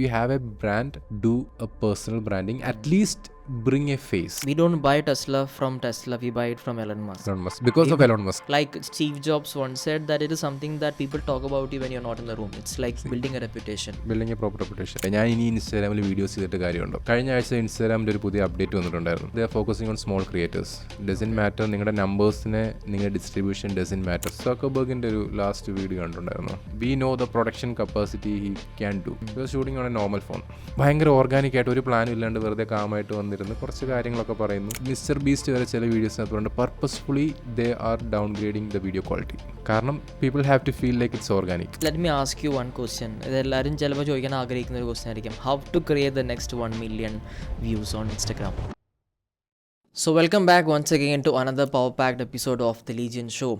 you have a brand, do a personal branding, at least bring a face. We don't buy Tesla from Tesla, we buy it from Elon Musk. Elon Musk, because of Elon Musk. Like Steve Jobs once said that it is something that people talk about you when you're not in the room. It's like building a reputation. Building A proper reputation. ഞാൻ ഇനി ഇൻസ്റ്റാഗ്രാമിൽ videos ചെയ്തിട്ട് കാര്യമുണ്ടോ? കഴിഞ്ഞ ആഴ്ച ഇൻസ്റ്റാഗ്രാമിൻ്റെ ഒരു പുതിയ update വന്നിട്ടുണ്ടായിരുന്നു. They R focusing on small creators. Doesn't matter, നിങ്ങളുടെ നമ്പേഴ്സിനെ, നിങ്ങളുടെ ഡിസ്ട്രിബ്യൂഷൻ ഡസൻ മാറ്റർ. സക്കർബർഗിൻ്റെ ഒരു ലാസ്റ്റ് വീഡിയോ കണ്ടിട്ടുണ്ടായിരുന്നു. V know the production capacity he can do. Shooting on a normal phone. ഭയങ്കര ഓർഗാനിക് ആയിട്ട് ഒരു പ്ലാനും ഇല്ലാണ്ട് വെറുതെ കാമായിട്ട് വന്നിരുന്നു കുറച്ച് കാര്യങ്ങളൊക്കെ പറയുന്നു. മിസ്റ്റർ ബീസ്റ്റ് വരെ ചില വീഡിയോസിനകത്ത് പറഞ്ഞിട്ട് purposefully they are downgrading the video quality. കാരണം people have to feel like it's organic. Let me ask you one question. ഇതെല്ലാവരും ചിലപ്പോൾ ചോദിക്കാൻ ആഗ്രഹിക്കുന്ന ഒരു ക്വസ്റ്റ്യൻ ആയിരിക്കും. How to create the next 1 million views on Instagram? So welcome back once again to another power packed episode of the Legion Show.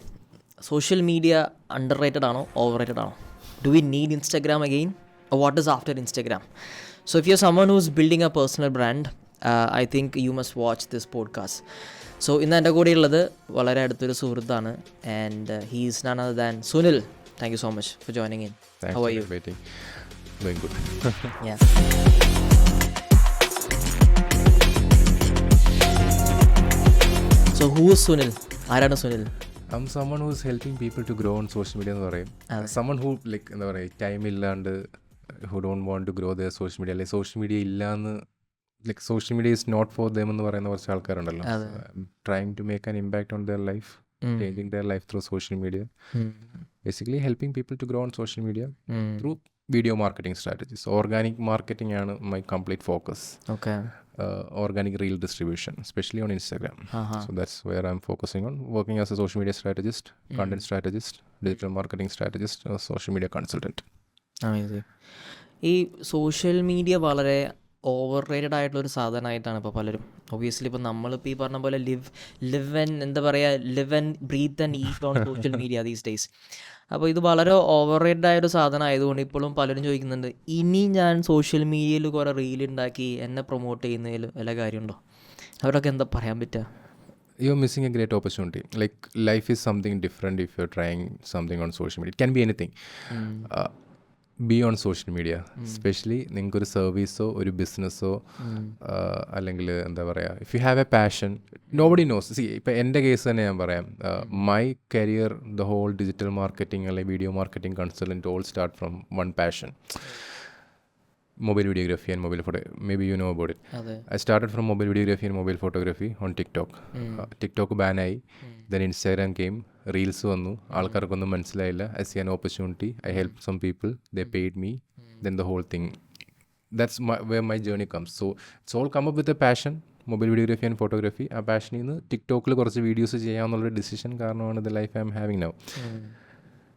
Social media underrated ആണോ overrated ആണോ? Do we need Instagram again? Or what is after Instagram? So if you're someone who's building a personal brand, I think you must watch this podcast. So ഇന്ന് എൻ്റെ കൂടെ ഉള്ളത് വളരെ അടുത്തൊരു സുഹൃത്താണ്, and he is none other than Sunil. Thank you so much for joining in. How are you? Doing good. Yeah. So who is Sunil? ആരാണ് Sunil? I'm someone who's helping people to grow on social media എന്ന് പറയും. Someone who like എന്താ പറയുക, time ഇല്ലാണ്ട് who don't want to grow their social media, അല്ലെങ്കിൽ social media ഇല്ലാന്ന്, like social media is not for them എന്ന് പറയുന്ന കുറച്ച് ആൾക്കാരുണ്ടല്ലോ. Trying to make an impact on their life, changing their life through social media. Basically helping people to grow on social media through video marketing strategies. Organic marketing ആണ് my complete focus. Organic reel distribution, especially on Instagram. So that's where I'm focusing on, working as a social media strategist, content strategist, digital marketing strategist, social media consultant. ഈ social media വളരെ over rated ആയിട്ടുള്ളൊരു സാധനമായിട്ടാണ് ഇപ്പോൾ പലരും. Obviously ഇപ്പോൾ നമ്മളിപ്പോൾ ഈ പറഞ്ഞ പോലെ live and breath and eat on social media these days. അപ്പോൾ ഇത് വളരെ ഓവർ റേറ്റഡ് ആയൊരു സാധനം ആയതുകൊണ്ട് ഇപ്പോഴും പലരും ചോദിക്കുന്നുണ്ട്, ഇനി ഞാൻ സോഷ്യൽ മീഡിയയിൽ കുറേ റീൽ ഉണ്ടാക്കി എന്നെ പ്രൊമോട്ട് ചെയ്യുന്നതിൽ വല്ല കാര്യമുണ്ടോ? അവരൊക്കെ എന്താ പറയാൻ പറ്റുക? You're missing a great opportunity. Like, life is something different if you're trying something on social media. It can be anything. Be on social media. Especially നിങ്ങൾക്കൊരു സർവീസോ ഒരു ബിസിനസ്സോ അല്ലെങ്കിൽ എന്താ പറയുക, if you have a passion, nobody knows. See, ഇപ്പം എൻ്റെ case തന്നെ ഞാൻ പറയാം. My career, the whole digital marketing അല്ലെങ്കിൽ video marketing consultant all start from one passion: mobile videography and mobile photo. Maybe you know about it. I started from mobile videography and mobile photography on TikTok. TikTok ban ആയി, then Instagram came, reels വന്നു, ആൾക്കാർക്കൊന്നും മനസ്സിലായില്ല. I see an opportunity, I helped some people, they paid me, then the whole thing. That's where my journey comes. So it's all come up with a passion, mobile videography and photography. ആ പാഷനിൽ നിന്ന് ടിക്ടോക്കിൽ കുറച്ച് videos ചെയ്യാമെന്നുള്ളൊരു decision കാരണമാണ് the life I'm having now.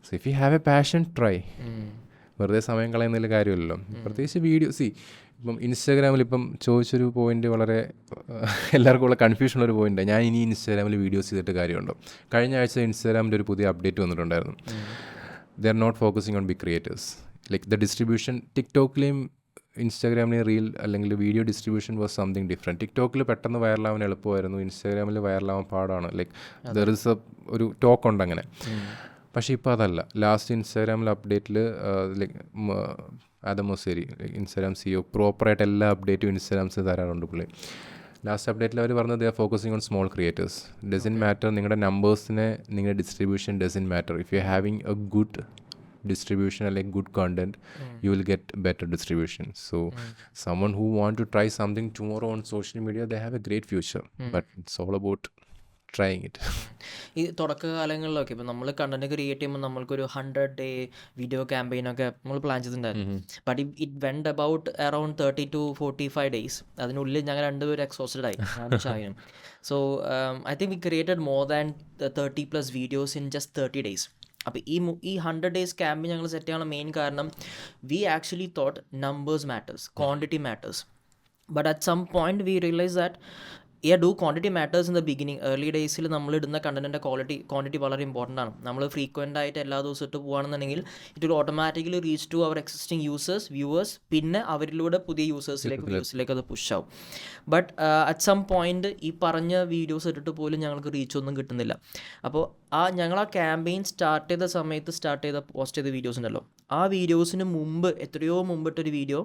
So if you have a passion, try. വെറുതെ സമയം കളയുന്നതിൽ കാര്യമില്ലല്ലോ. പ്രത്യേകിച്ച് video. ഇപ്പം ഇൻസ്റ്റാഗ്രാമിൽ ഇപ്പം ചോദിച്ചൊരു പോയിന്റ് വളരെ എല്ലാവർക്കും ഉള്ള കൺഫ്യൂഷനുള്ളൊരു പോയിന്റ്. ഞാൻ ഇനി ഇൻസ്റ്റാഗ്രാമിൽ വീഡിയോസ് ചെയ്തിട്ട് കാര്യമുണ്ടോ? കഴിഞ്ഞ ആഴ്ച ഇൻസ്റ്റാഗ്രാമിൻ്റെ ഒരു പുതിയ അപ്ഡേറ്റ് വന്നിട്ടുണ്ടായിരുന്നു. They are not focusing on big creators. Like the distribution ടിക്ടോക്കിലെയും ഇൻസ്റ്റാഗ്രാമിലെയും റീൽ അല്ലെങ്കിൽ video distribution was something different. ടിക്ടോക്കിൽ പെട്ടെന്ന് വൈറലാവാൻ എളുപ്പമായിരുന്നു, ഇൻസ്റ്റാഗ്രാമിൽ വൈറലാവാൻ പാടാണ്. ലൈക്ക് ദർ ഇസ് ഒരു ടോക്ക് ഉണ്ട് അങ്ങനെ. പക്ഷേ ഇപ്പോൾ അതല്ല. ലാസ്റ്റ് ഇൻസ്റ്റാഗ്രാമിൽ അപ്ഡേറ്റിൽ like Adam Mosseri, Instagram CEO, പ്രോപ്പറായിട്ട് എല്ലാ അപ്ഡേറ്റും ഇൻസ്റ്റാഗ്രാംസ് തരാറുണ്ട് പുള്ളി. ലാസ്റ്റ് അപ്ഡേറ്റിൽ അവർ പറഞ്ഞത് they are focusing on small creators. Doesn't matter, നിങ്ങളുടെ നമ്പേഴ്സിനെ, നിങ്ങളുടെ distribution doesn't matter. If you having a good distribution or like good content, you will get better distribution. So someone who want to try something tomorrow on social media, they have a great future, but it's all about trying it. ഈ തുടക്കകാലങ്ങളിലൊക്കെ ഇപ്പം നമ്മൾ content create ചെയ്യുമ്പോൾ നമ്മൾക്കൊരു 100-day video ക്യാമ്പയിനൊക്കെ നമ്മൾ plan ചെയ്തിട്ടുണ്ടായിരുന്നു. But it went about around 30 to 45 days. അതിനുള്ളിൽ ഞങ്ങൾ രണ്ടുപേരും എക്സോസ്റ്റഡ് ആയി. So I think we created more than 30+ videos in just 30 days. അപ്പോൾ ഈ 100 days ക്യാമ്പയിൻ ഞങ്ങൾ സെറ്റ് ചെയ്യാനുള്ള മെയിൻ കാരണം, we actually thought numbers matters, quantity matters. But at some point we realise that quantity matters in the beginning. Early ഡേയ്സിൽ നമ്മൾ ഇടുന്ന കണ്ടന്റിൻ്റെ quantity വളരെ important ആണ്. നമ്മൾ ഫ്രീക്വൻ്റ് ആയിട്ട് എല്ലാ ദിവസവും ഇട്ട് പോകുകയാണെന്നുണ്ടെങ്കിൽ it will automatically reach to our existing viewers. പിന്നെ അവരിലൂടെ പുതിയ വ്യൂസിലേക്ക് അത് പുഷ് ആവും. ബട്ട് അറ്റ് സം പോയിന്റ് ഈ പറഞ്ഞ വീഡിയോസ് ഇട്ടിട്ട് പോലും ഞങ്ങൾക്ക് റീച്ച് ഒന്നും കിട്ടുന്നില്ല. അപ്പോൾ ഞങ്ങൾ ആ ക്യാമ്പയിൻ സ്റ്റാർട്ട് ചെയ്ത സമയത്ത് പോസ്റ്റ് ചെയ്ത വീഡിയോസ് ഉണ്ടല്ലോ, ആ വീഡിയോസിന് മുമ്പ് എത്രയോ മുമ്പിട്ടൊരു വീഡിയോ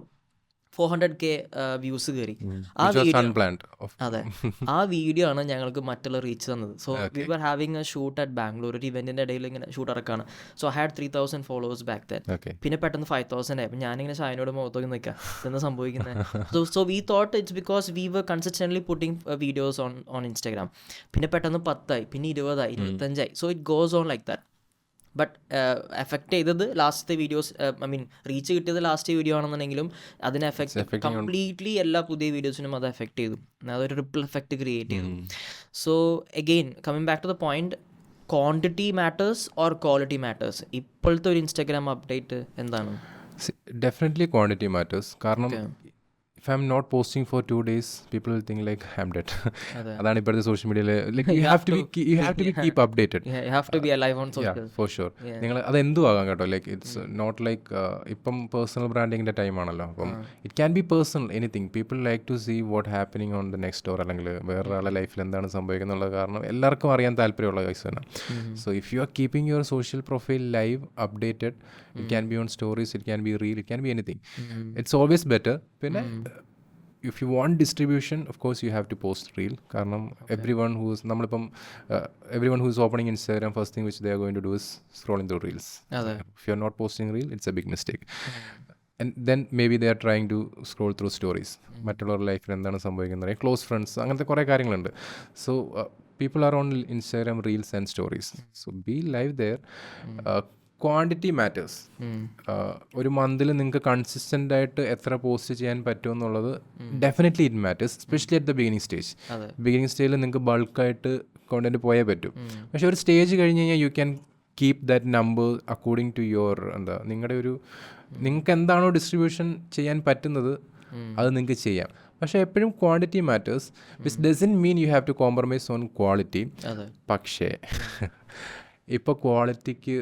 400K വ്യൂസ് കയറി. ആ Which was വീഡിയോ unplanned. അതെ, ആ വീഡിയോ ആണ് ഞങ്ങൾക്ക് മറ്റുള്ള റീച്ച് തന്നത്. So we were having a shoot at Bangalore, ഒരു ഇവന്റിന്റെ ഇടയിൽ ഇങ്ങനെ ഷൂട്ട് ഇറക്കാണ്. So I had 3000 followers back then. Okay. പിന്നെ പെട്ടെന്ന് 5000 ആയി. അപ്പം ഞാനിങ്ങനെ ഷാഹിനോട് മുഖത്തോക്കി നിൽക്കാം, ഇതെന്താ സംഭവിക്കുന്നത്. So we thought it's because we were consistently putting videos on Instagram. പിന്നെ പെട്ടെന്ന് 10 ആയി, പിന്നെ 20 ആയി, 25 ആയി. So it goes on like that. But effect ചെയ്തത് ലാസ്റ്റത്തെ വീഡിയോസ്, ഐ മീൻ റീച്ച് കിട്ടിയത് ലാസ്റ്റ് വീഡിയോ ആണെന്നുണ്ടെങ്കിലും അതിനെ എഫക്റ്റ് കംപ്ലീറ്റ്ലി എല്ലാ പുതിയ വീഡിയോസിനും അത് എഫക്റ്റ് ചെയ്തു. അതൊരു റിപ്പിൾ എഫക്റ്റ് ക്രിയേറ്റ് ചെയ്തു. So again coming back to the point, quantity matters or quality matters? ഇപ്പോഴത്തെ ഒരു ഇൻസ്റ്റാഗ്രാം അപ്ഡേറ്റ് എന്താണ്? Definitely quantity matters. കാരണം if I'm not posting for 2 days, people will think like I'm dead. അതാണ് ഇപ്പോഴത്തെ social മീഡിയയിൽ like you have to be keep updated. You have to be alive on social. For sure. നിങ്ങൾ അത് എന്തും ആകാം കേട്ടോ. Like it's not like ഇപ്പം personal ബ്രാൻഡിങ്ങിൻ്റെ ടൈമാണല്ലോ. അപ്പം it can be personal anything. People like to see what happening on the next door, അല്ലെങ്കിൽ വേറൊരാളുടെ ലൈഫിൽ എന്താണ് സംഭവിക്കുന്നുള്ള കാരണം എല്ലാവർക്കും അറിയാൻ താല്പര്യമുള്ള കേസ് തന്നെ. So if you are keeping your social profile live updated, it can B on stories, it can B reel, it can B anything. It's always better. പിന്നെ if you want distribution, of course you have to post reel. കാരണം everyone who's opening Instagram, first thing which they are going to do is scrolling through reels. If you're not posting reel, it's a big mistake. And then maybe they are trying to scroll through stories. മറ്റുള്ളവരുടെ ലൈഫിൽ എന്താണ് സംഭവിക്കുന്നത്, close friends, അങ്ങനത്തെ കുറേ കാര്യങ്ങളുണ്ട്. So people are on Instagram reels and stories. So be live there. Quantity matters. ഒരു മന്തിൽ നിങ്ങൾക്ക് കൺസിസ്റ്റൻ്റ് ആയിട്ട് എത്ര പോസ്റ്റ് ചെയ്യാൻ പറ്റുമെന്നുള്ളത് definitely it matters, especially at the beginning stage. Beginning സ്റ്റേജിൽ നിങ്ങൾക്ക് ബൾക്കായിട്ട് കോണ്ടന്റ് പോയേ പറ്റും. പക്ഷെ ഒരു സ്റ്റേജ് കഴിഞ്ഞ് കഴിഞ്ഞാൽ you can keep that number according to your നിങ്ങളുടെ നിങ്ങൾക്ക് എന്താണോ ഡിസ്ട്രിബ്യൂഷൻ ചെയ്യാൻ പറ്റുന്നത് അത് നിങ്ങൾക്ക് ചെയ്യാം. പക്ഷേ എപ്പോഴും quantity matters, which doesn't mean you have to compromise on quality. പക്ഷേ ഇപ്പോൾ ക്വാളിറ്റിക്ക്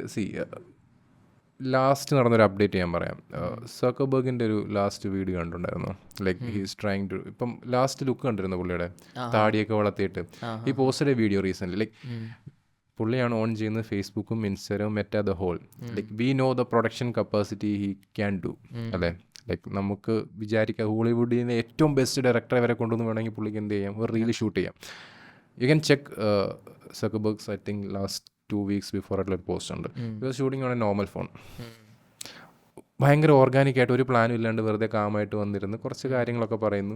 ലാസ്റ്റ് നടന്നൊരു അപ്ഡേറ്റ് ഞാൻ പറയാം. സക്കർബർഗിൻ്റെ ഒരു ലാസ്റ്റ് വീഡിയോ കണ്ടിട്ടുണ്ടായിരുന്നു. ലൈക്ക് ഹീസ് ട്രൈങ് ടു, ഇപ്പം ലാസ്റ്റ് ലുക്ക് കണ്ടിരുന്നു പുള്ളിയുടെ, താടിയൊക്കെ വളർത്തിയിട്ട്. He posted a video recently. Like പുള്ളിയാണ് ഓൺ ചെയ്യുന്നത് ഫേസ്ബുക്കും ഇൻസ്റ്റാഗ്രാമും Meta the whole. Like we know the production capacity he can do, അല്ലേ? ലൈക്ക് നമുക്ക് വിചാരിക്കാം ഹോളിവുഡിൽ നിന്ന് ഏറ്റവും ബെസ്റ്റ് ഡയറക്ടറെ വരെ കൊണ്ടുവന്ന് വേണമെങ്കിൽ പുള്ളിക്ക് എന്ത് ചെയ്യാം, ഒരു റീൽ ഷൂട്ട് ചെയ്യാം. You can check Zuckerberg's I think last 2 weeks before ആയിട്ടുള്ള പോസ്റ്റ് ഉണ്ട്. Because shooting on a normal phone. ഭയങ്കര ഓർഗാനിക്കായിട്ട് ഒരു പ്ലാനും ഇല്ലാണ്ട് വെറുതെ കാമായിട്ട് വന്നിരുന്ന് കുറച്ച് കാര്യങ്ങളൊക്കെ പറയുന്നു.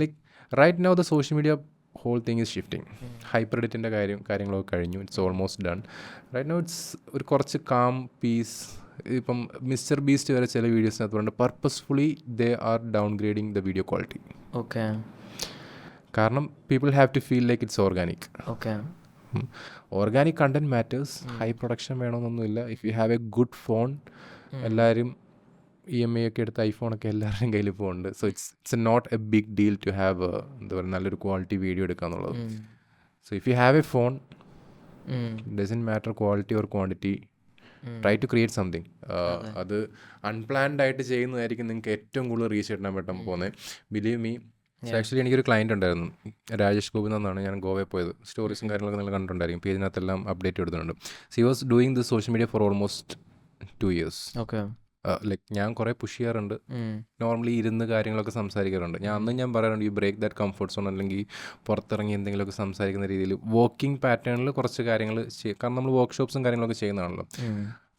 Like right now the social media whole thing is shifting. Hyper എഡിറ്റിൻ്റെ കാര്യങ്ങളൊക്കെ കഴിഞ്ഞു. It's almost done. Right now it's ഒരു കുറച്ച് കാം പീസ്. ഇപ്പം മിസ്റ്റർ ബീസ്റ്റ് വരെ ചില വീഡിയോസിനകത്ത് പറഞ്ഞിട്ട് purposefully they are downgrading the video quality. Okay. കാരണം people have to feel like it's organic. Okay. Organic content matters. High production വേണമെന്നൊന്നുമില്ല. If you have a good phone, എല്ലാവരും EMI ഒക്കെ എടുത്ത് ഐഫോണൊക്കെ എല്ലാവരുടെയും കയ്യിൽ ഇപ്പോൾ ഉണ്ട്. So it's not a big deal to have എന്താ പറയുക നല്ലൊരു ക്വാളിറ്റി വീഡിയോ എടുക്കുക എന്നുള്ളത്. So if you have a phone, doesn't matter quality or quantity, try to create something. അത് അൺപ്ലാൻഡ് ആയിട്ട് ചെയ്യുന്നതായിരിക്കും നിങ്ങൾക്ക് ഏറ്റവും കൂടുതൽ റീച്ച് കിട്ടാൻ പെട്ടെന്ന് പോകുന്നത്. Believe me. ആക്ച്വലി എനിക്കൊരു ക്ലയൻറ്റ് ഉണ്ടായിരുന്നു, രാജേഷ് ഗോപിനാഥ് എന്നാണ്. ഞാൻ ഗോവയിൽ പോയത്. സ്റ്റോറീസും കാര്യങ്ങളൊക്കെ നിങ്ങൾ കണ്ടിട്ടുണ്ടായിരിക്കും. പേജിനകത്തെല്ലാം അപ്ഡേറ്റ് എടുത്തിട്ടുണ്ട്. C was doing this social media for almost 2 years. Okay. Like ഞാൻ കുറേ പുഷ് ചെയ്യാറുണ്ട്. നോർമലി ഇരുന്ന് കാര്യങ്ങളൊക്കെ സംസാരിക്കാറുണ്ട്. ഞാൻ പറയാറുണ്ട്, you break that comfort zone, അല്ലെങ്കിൽ പുറത്തിറങ്ങി എന്തെങ്കിലുമൊക്കെ സംസാരിക്കുന്ന രീതിയിൽ വർക്കിംഗ് പാറ്റേണിൽ കുറച്ച് കാര്യങ്ങൾ കാരണം നമ്മൾ വർക്ക്ഷോപ്സും കാര്യങ്ങളൊക്കെ ചെയ്യുന്നതാണല്ലോ.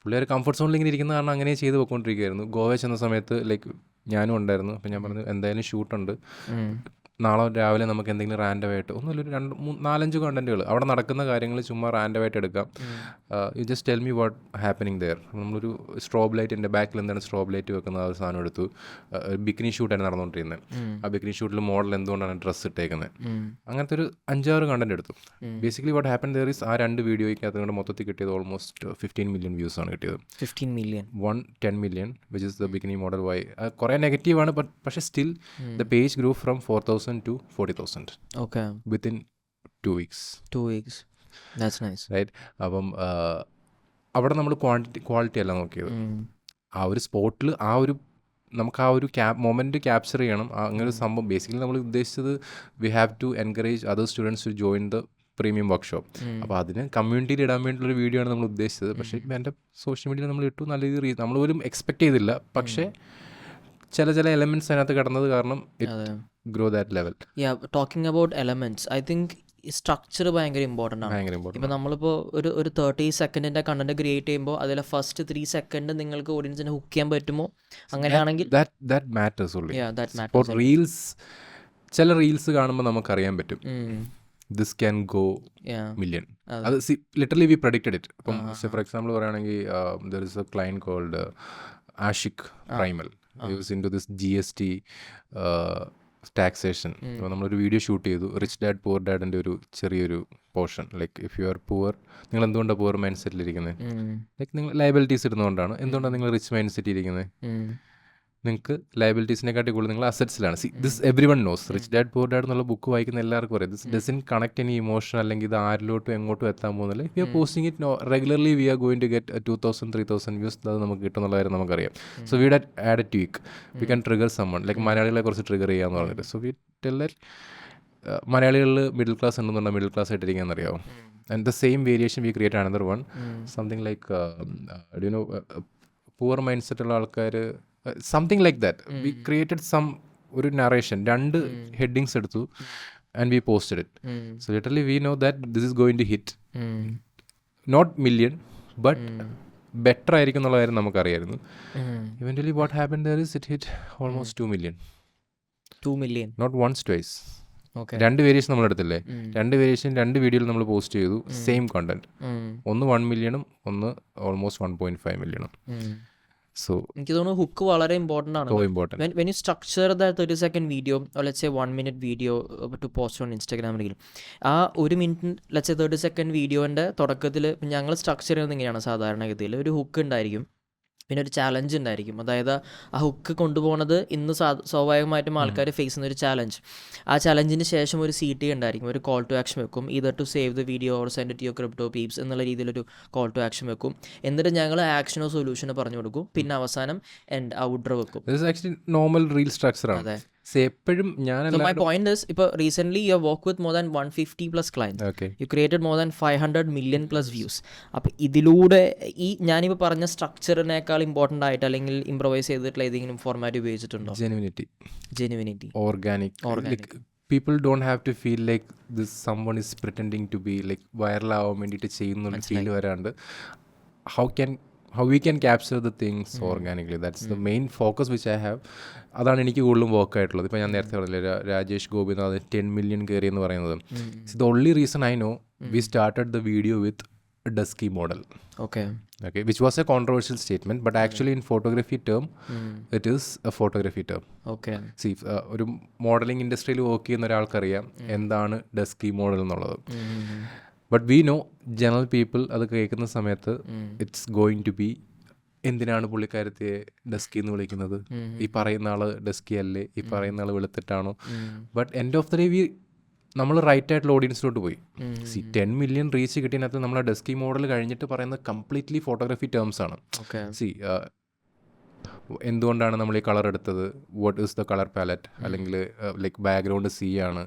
പുള്ളി ഒരു കംഫർട്ട് സോണിൽ ഇങ്ങനെ ഇരിക്കുന്ന കാരണം അങ്ങനെ ചെയ്ത് പോയിക്കൊണ്ടിരിക്കുകയായിരുന്നു. ഗോവ ചെന്ന സമയത്ത് ലൈക്ക് ഞാനും ഉണ്ടായിരുന്നു. അപ്പം ഞാൻ പറഞ്ഞു എന്തായാലും ഷൂട്ടുണ്ട്, നാളെ രാവിലെ നമുക്ക് എന്തെങ്കിലും റാൻഡമായിട്ട് ഒന്നുമില്ല, ഒരു 4-5 കണ്ടന്റുകൾ അവിടെ നടക്കുന്ന കാര്യങ്ങൾ ചുമ്മാ റാൻഡമായിട്ട് എടുക്കാം. You just tell me what happening there. നമ്മളൊരു സ്ട്രോബ് ലൈറ്റ്, എൻ്റെ ബാക്കിൽ എന്താണ് സ്ട്രോബ് ലൈറ്റ് വെക്കുന്നത്, ആ സാധനം എടുത്തു. ബിക്കിനി ഷൂട്ടാണ് നടന്നുകൊണ്ടിരുന്നത്. ആ ബിക്കിനി ഷൂട്ടിൽ മോഡൽ എന്തുകൊണ്ടാണ് ഡ്രസ്സ് ഇട്ടേക്കുന്നത്, അങ്ങനത്തെ ഒരു 5-6 കണ്ടന്റ് എടുത്തു. Basically what happen there is ആ 2 വീഡിയോയ്ക്ക് അതുകൊണ്ട് മൊത്തത്തിൽ കിട്ടിയത് ഓൾമോസ്റ്റ് 15 million വ്യൂസ് ആണ് കിട്ടിയത്. 15 million 10 million which is the bikini model. Why കുറേ നെഗറ്റീവാണ്, പക്ഷേ still the page grew from 4,000 to 40,000. Okay. Within 2 weeks. 2 weeks. That's nice. Right. അപ്പം അവിടെ നമ്മൾ ക്വാളിറ്റി അല്ല നോക്കിയത്. ആ ഒരു സ്പോട്ടിൽ നമുക്ക് ആ ഒരു മൊമെൻറ്റ് ക്യാപ്ചർ ചെയ്യണം. അങ്ങനെ ഒരു സംഭവം ബേസിക്കലി നമ്മൾ ഉദ്ദേശിച്ചത് we have to encourage other students to join the premium workshop. അപ്പോൾ അതിന് കമ്മ്യൂണിറ്റിയിൽ ഇടാൻ വേണ്ടിയിട്ടുള്ളൊരു വീഡിയോ ആണ് നമ്മൾ ഉദ്ദേശിച്ചത്. പക്ഷേ എൻ്റെ സോഷ്യൽ മീഡിയയിൽ നമ്മൾ ഇട്ടു, നല്ല രീതിയിൽ നമ്മൾ പോലും എക്സ്പെക്ട് ചെയ്തില്ല. പക്ഷേ ചില എലമെൻറ്റ്സ് അതിനകത്ത് കിടന്നത് കാരണം ഇറ്റ് അതെ. Grow that level. Talking about elements, I think structure ഭയങ്കര ഇമ്പോർട്ടൻ്റ് ആണ്. ഭയങ്കര ഇമ്പോർട്ടൻ്റ്. ഇപ്പം നമ്മളിപ്പോൾ ഒരു 30 സെക്കൻഡിൻ്റെ കണ്ടന്റ് ക്രിയേറ്റ് ചെയ്യുമ്പോൾ അതിലെ ഫസ്റ്റ് 3 സെക്കൻഡ് നിങ്ങൾക്ക് ഓഡിയൻസിനെ ഹുക്ക് ചെയ്യാൻ പറ്റുമോ? അങ്ങനെയാണെങ്കിൽ that matters only. that For matters. reels, ചില റീൽസ് കാണുമ്പോൾ നമുക്കറിയാൻ പറ്റും ദിസ് ക്യാൻ ഗോ മില്യൺ. അത് ലിറ്ററലി വി പ്രഡിക്റ്റഡ് ഇറ്റ്. ഇപ്പം ഫോർ എക്സാമ്പിൾ പറയുകയാണെങ്കിൽ there is a client called Ashik Primal. He was into this GST taxation. അപ്പോൾ നമ്മളൊരു video shoot ചെയ്തു, റിച്ച് ഡാഡ് പുവർ ഡാഡിൻ്റെ ഒരു ചെറിയൊരു പോർഷൻ. Like if you are poor, നിങ്ങൾ എന്തുകൊണ്ടാണ് പുവർ മൈൻഡ് സെറ്റിലിരിക്കുന്നത്? ലൈക്ക് നിങ്ങൾ ലയബിലിറ്റീസ് ഇടുന്നതുകൊണ്ടാണ്. എന്തുകൊണ്ടാണ് നിങ്ങൾ റിച്ച് മൈൻഡ് സെറ്റ് ഇരിക്കുന്നത്? നിങ്ങൾക്ക് ലയബിലിറ്റീസിനെക്കാട്ടി കൂടുതൽ നിങ്ങൾ അസറ്റ്സിലാണ്. This everyone knows. Rich dad Poor Dad എന്നുള്ള ബുക്ക് വായിക്കുന്ന എല്ലാവർക്കും അറിയാം. This doesn't connect any emotion, അല്ലെങ്കിൽ ഇത് ആരിലോട്ടും എങ്ങോട്ടും എത്താൻ പോകുന്നില്ല. We are posting it regularly, we are going to get 2000-3000 views. അത് നമുക്ക് കിട്ടുന്നുള്ള കാര്യം നമുക്കറിയാം. So we that add a tweak, we can trigger someone. Like മലയാളികളെ കുറച്ച് ട്രിഗർ ചെയ്യാന്ന് പറഞ്ഞിട്ട്. സോ വി ടെൽ ദാറ്റ് മലയാളികളിൽ മിഡിൽ ക്ലാസ് ഉണ്ടെന്നുണ്ടെങ്കിൽ മിഡിൽ ക്ലാസ് ആയിട്ടിരിക്കാൻ അറിയാവും. And the same variation we create another one, something like do you know poor mindset ഉള്ള ആൾക്കാർ, something like that. We created ഒരു നറേഷൻ, 2 ഹെഡിങ്സ് എടുത്തു and we posted it. So literally we know that this is going to hit not million but better ആയിരിക്കും എന്നുള്ള കാര്യം നമുക്കറിയായിരുന്നു. Eventually what happen there is it hit almost 2 million. Not once twice. 2 variation നമ്മൾ എടുത്തില്ലേ? 2 variation 2 വീഡിയോയിൽ നമ്മൾ post ചെയ്തു, same content. ഒന്ന് 1 million, ഒന്ന് ഓൾമോസ്റ്റ് 1.5 million. സോ എനിക്ക് തോന്നുന്നു ഹുക്ക് വളരെ ഇമ്പോർട്ടൻ്റ് ആണ്. so important. When you structure that 30-second video, or let's say 1-minute video to post on Instagram reel, ആ 1 minute let's say 30-second വീഡിയോൻ്റെ തുടക്കത്തിൽ ഞങ്ങൾ സ്ട്രക്ചർ ചെയ്യുന്നത് ഇങ്ങനെയാണ്. സാധാരണഗതിയിൽ ഒരു ഹുക്ക് ഉണ്ടായിരിക്കും, പിന്നെ ഒരു ചാലഞ്ച് ഉണ്ടായിരിക്കും. അതായത് ആ ഹുക്ക് കൊണ്ടുപോകുന്നത് ഇന്ന് സ്വാഭാവികമായിട്ടും ആൾക്കാർ ഫേസ് ചെയ്യുന്ന ഒരു ചാലഞ്ച്. ആ ചാലഞ്ചിന് ശേഷം ഒരു CT ഉണ്ടായിരിക്കും, ഒരു കോൾ ടു ആക്ഷൻ വെക്കും. Either to save the video or send it to your crypto peeps എന്നുള്ള രീതിയിലൊരു കോൾ ടു ആക്ഷൻ വെക്കും. എന്നിട്ട് ഞങ്ങൾ ആക്ഷനോ സൊല്യൂഷനോ പറഞ്ഞു കൊടുക്കും. പിന്നെ അവസാനം ഔട്ട്റോ വെക്കും. നോർമൽ റീൽ സ്ട്രക്ചർ ആണ്. അതെ. എപ്പോഴും ഞാൻ So my point is, ഇപ്പോൾ recently you work with more than 150+ clients. You created more than 500 million+ views. അപ്പോൾ ഇതിലൂടെ ഈ ഞാനിപ്പോൾ പറഞ്ഞ സ്ട്രക്ചറിനേക്കാൾ ഇമ്പോർട്ടൻ്റ് ആയിട്ട് അല്ലെങ്കിൽ ഇംപ്രവൈസ് ചെയ്തിട്ടുള്ള ഏതെങ്കിലും ഫോർമാറ്റ് ഉപയോഗിച്ചിട്ടുണ്ടോ? Genuinity, organic. People don't have to feel like this someone is pretending to be like viral ആവാൻ വേണ്ടിയിട്ട് ചെയ്യുന്ന ഫീൽ വരാണ്ട് how we can capture the things organically. That's the main focus which I have. അതാണ് എനിക്ക് കൂടുതലും work ആയിട്ടുള്ളത്. ഇപ്പോൾ ഞാൻ നേരത്തെ പറഞ്ഞില്ലേ, രാജേഷ് ഗോപിനാഥ് 10 million കയറി എന്ന് പറയുന്നത്. The only reason I know, we started the video with dusky model. Okay, which was a controversial statement, but actually in photography term, it is a photography term. Okay. See, ഒരു modelling ഇൻഡസ്ട്രിയിൽ work ചെയ്യുന്ന ഒരാൾക്കറിയാം എന്താണ് dusky model എന്നുള്ളത്. But we know general people അത് കേൾക്കുന്ന സമയത്ത് it's going to B, എന്തിനാണ് പുള്ളിക്കാരത്തെ dusky എന്ന് വിളിക്കുന്നത്? ഈ പറയുന്ന ആള് ഡസ്കി അല്ലേ? ഈ പറയുന്ന ആള് വെളുത്തിട്ടാണോ? But end of the day നമ്മൾ റൈറ്റ് ആയിട്ടുള്ള ഓഡിയൻസിലോട്ട് പോയി. 10 million റീച്ച് കിട്ടിയതിനകത്ത് നമ്മൾ ഡസ്കി മോഡൽ കഴിഞ്ഞിട്ട് പറയുന്നത് കംപ്ലീറ്റ്ലി ഫോട്ടോഗ്രാഫി ടേംസ് ആണ്. എന്തുകൊണ്ടാണ് നമ്മൾ ഈ കളർ എടുത്തത്, what is the colour palette, അല്ലെങ്കിൽ ലൈക്ക് ബാക്ക്ഗ്രൗണ്ട് ആണ്,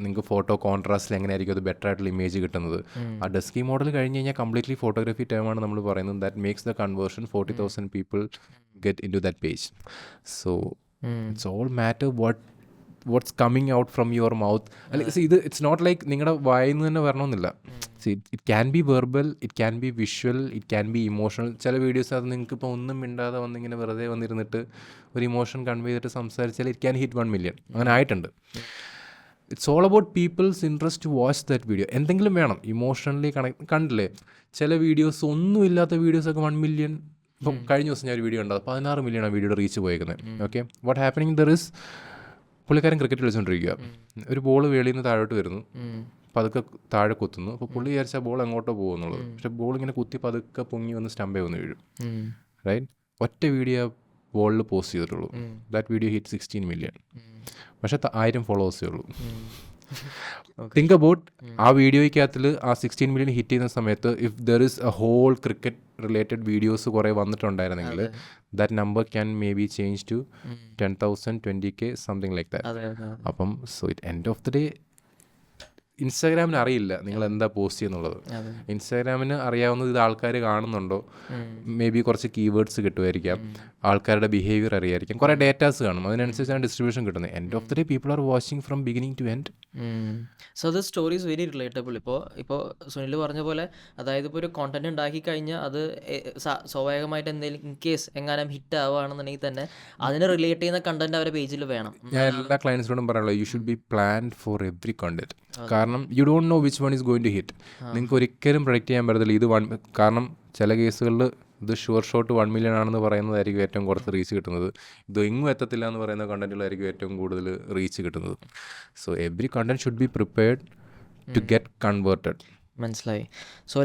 നിങ്ങൾക്ക് ഫോട്ടോ കോൺട്രാസ്റ്റിൽ എങ്ങനെയായിരിക്കും അത് ബെറ്റർ ആയിട്ടുള്ള ഇമേജ് കിട്ടുന്നത്. ആ ഡസ്കി മോഡൽ കഴിഞ്ഞ് കഴിഞ്ഞാൽ കംപ്ലീറ്റ്ലി ഫോട്ടോഗ്രാഫി ടേമാണ് നമ്മൾ പറയുന്നത്. That makes the conversion 40,000 people get in to that page. So it's all matter what's coming out from your mouth. ഇത് ഇറ്റ്സ് നോട്ട് ലൈക്ക് നിങ്ങളുടെ വായിൽ നിന്ന് തന്നെ വരണമെന്നില്ല. It can be verbal, it can be visual, it can be emotional. ചില videos അത് നിങ്ങൾക്ക് ഇപ്പോൾ ഒന്നും മിണ്ടാതെ വന്നിങ്ങനെ വെറുതെ വന്നിരുന്നിട്ട് ഒരു ഇമോഷൻ കൺവേ ചെയ്തിട്ട് സംസാരിച്ചാൽ ഇറ്റ് ക്യാൻ ഹിറ്റ് 1 million. അങ്ങനെ ആയിട്ടുണ്ട്. It's all about people's interest to watch that video. എന്തെങ്കിലും വേണം ഇമോഷണലി കണ്ടില്ലേ ചില വീഡിയോസ്, ഒന്നും ഇല്ലാത്ത വീഡിയോസൊക്കെ 1 million. ഇപ്പം കഴിഞ്ഞ ദിവസം ഞാൻ ഒരു വീഡിയോ ഉണ്ടാകും, 16 million ആ വീഡിയോയുടെ റീച്ച് പോയേക്കുന്നത്. Okay, what happening there is, പുള്ളിക്കാരൻ ക്രിക്കറ്റ് കളിച്ചുകൊണ്ടിരിക്കുക, ഒരു ബോൾ വെളിയിൽ നിന്ന് താഴോട്ട് വരുന്നു, പതുക്കെ താഴെ കുത്തുന്നു. അപ്പോൾ പുള്ളി വിചാരിച്ചാൽ ബോൾ എങ്ങോട്ടോ പോകുന്നുള്ളത്, പക്ഷെ ബോൾ ഇങ്ങനെ കുത്തി പതുക്കെ പൊങ്ങി വന്ന് സ്റ്റമ്പേ വന്ന് വീഴും. റൈറ്റ്, ഒറ്റ വീഡിയോ ബോളിൽ പോസ്റ്റ് ചെയ്തിട്ടുള്ളൂ. That video hit 16 million. പക്ഷെ 1000 ഫോളോവേഴ്സേ ഉള്ളൂ. തിങ്ക് അബൌട്ട് ആ വീഡിയോയ്ക്കകത്തിൽ ആ 16 million ഹിറ്റ് ചെയ്യുന്ന സമയത്ത് if there is a whole cricket related videos കുറേ വന്നിട്ടുണ്ടായിരുന്നെങ്കിൽ that number can maybe change to 10,000, 20K, something like that. അപ്പം so it end of the day ഇൻസ്റ്റാഗ്രാമിന് അറിയില്ല നിങ്ങൾ എന്താ പോസ്റ്റ് ചെയ്യുന്നുള്ളത്. അതെ. ഇൻസ്റ്റാഗ്രാമിന് അറിയാവുന്നത് ഇത് ആൾക്കാർ കാണുന്നുണ്ടോ, മേ ബി കുറച്ച് കീവേഡ്സ് കിട്ടുമായിരിക്കാം, ആൾക്കാരുടെ ബിഹേവിയർ അറിയായിരിക്കും, കുറേ ഡേറ്റാസ് കാണും, അതിനനുസരിച്ചാണ് ഡിസ്ട്രിബ്യൂഷൻ കിട്ടുന്നത്. End of the day people are watching from beginning to end. So the story is very relatable. ഇപ്പോൾ സുനിൽ പറഞ്ഞ പോലെ, അതായത് ഇപ്പോൾ ഒരു കോണ്ടന്റ് ഉണ്ടാക്കി കഴിഞ്ഞാൽ അത് സ്വാഭാവികമായിട്ട് എന്തെങ്കിലും ഇൻ കേസ് എങ്ങാനും ഹിറ്റ് ആവുകയാണെന്നുണ്ടെങ്കിൽ തന്നെ അതിനെ റിലേറ്റ് ചെയ്യുന്ന കണ്ടന്റ് അവരുടെ പേജിൽ വേണം. ഞാൻ എല്ലാ ക്ലയൻസിനോടും പറയാനുള്ളത്, you should be planned for every content. കാരണം you don't know which one is going to hit. നിങ്ങൾക്ക് ഒരിക്കലും പ്രൊഡിക്റ്റ് ചെയ്യാൻ പറ്റത്തില്ല ഇത് കാരണം ചില കേസുകളിൽ ഇത് ഷുവർ ഷോട്ട് 1 million ആണെന്ന് പറയുന്നതായിരിക്കും ഏറ്റവും കുറച്ച് റീച്ച് കിട്ടുന്നത്. ഇത് എങ്ങും എത്തത്തില്ല എന്ന് പറയുന്ന കണ്ടന്റുകളായിരിക്കും ഏറ്റവും കൂടുതൽ റീച്ച് കിട്ടുന്നത്. So every content should be prepared to get converted. മനസ്സിലായി. So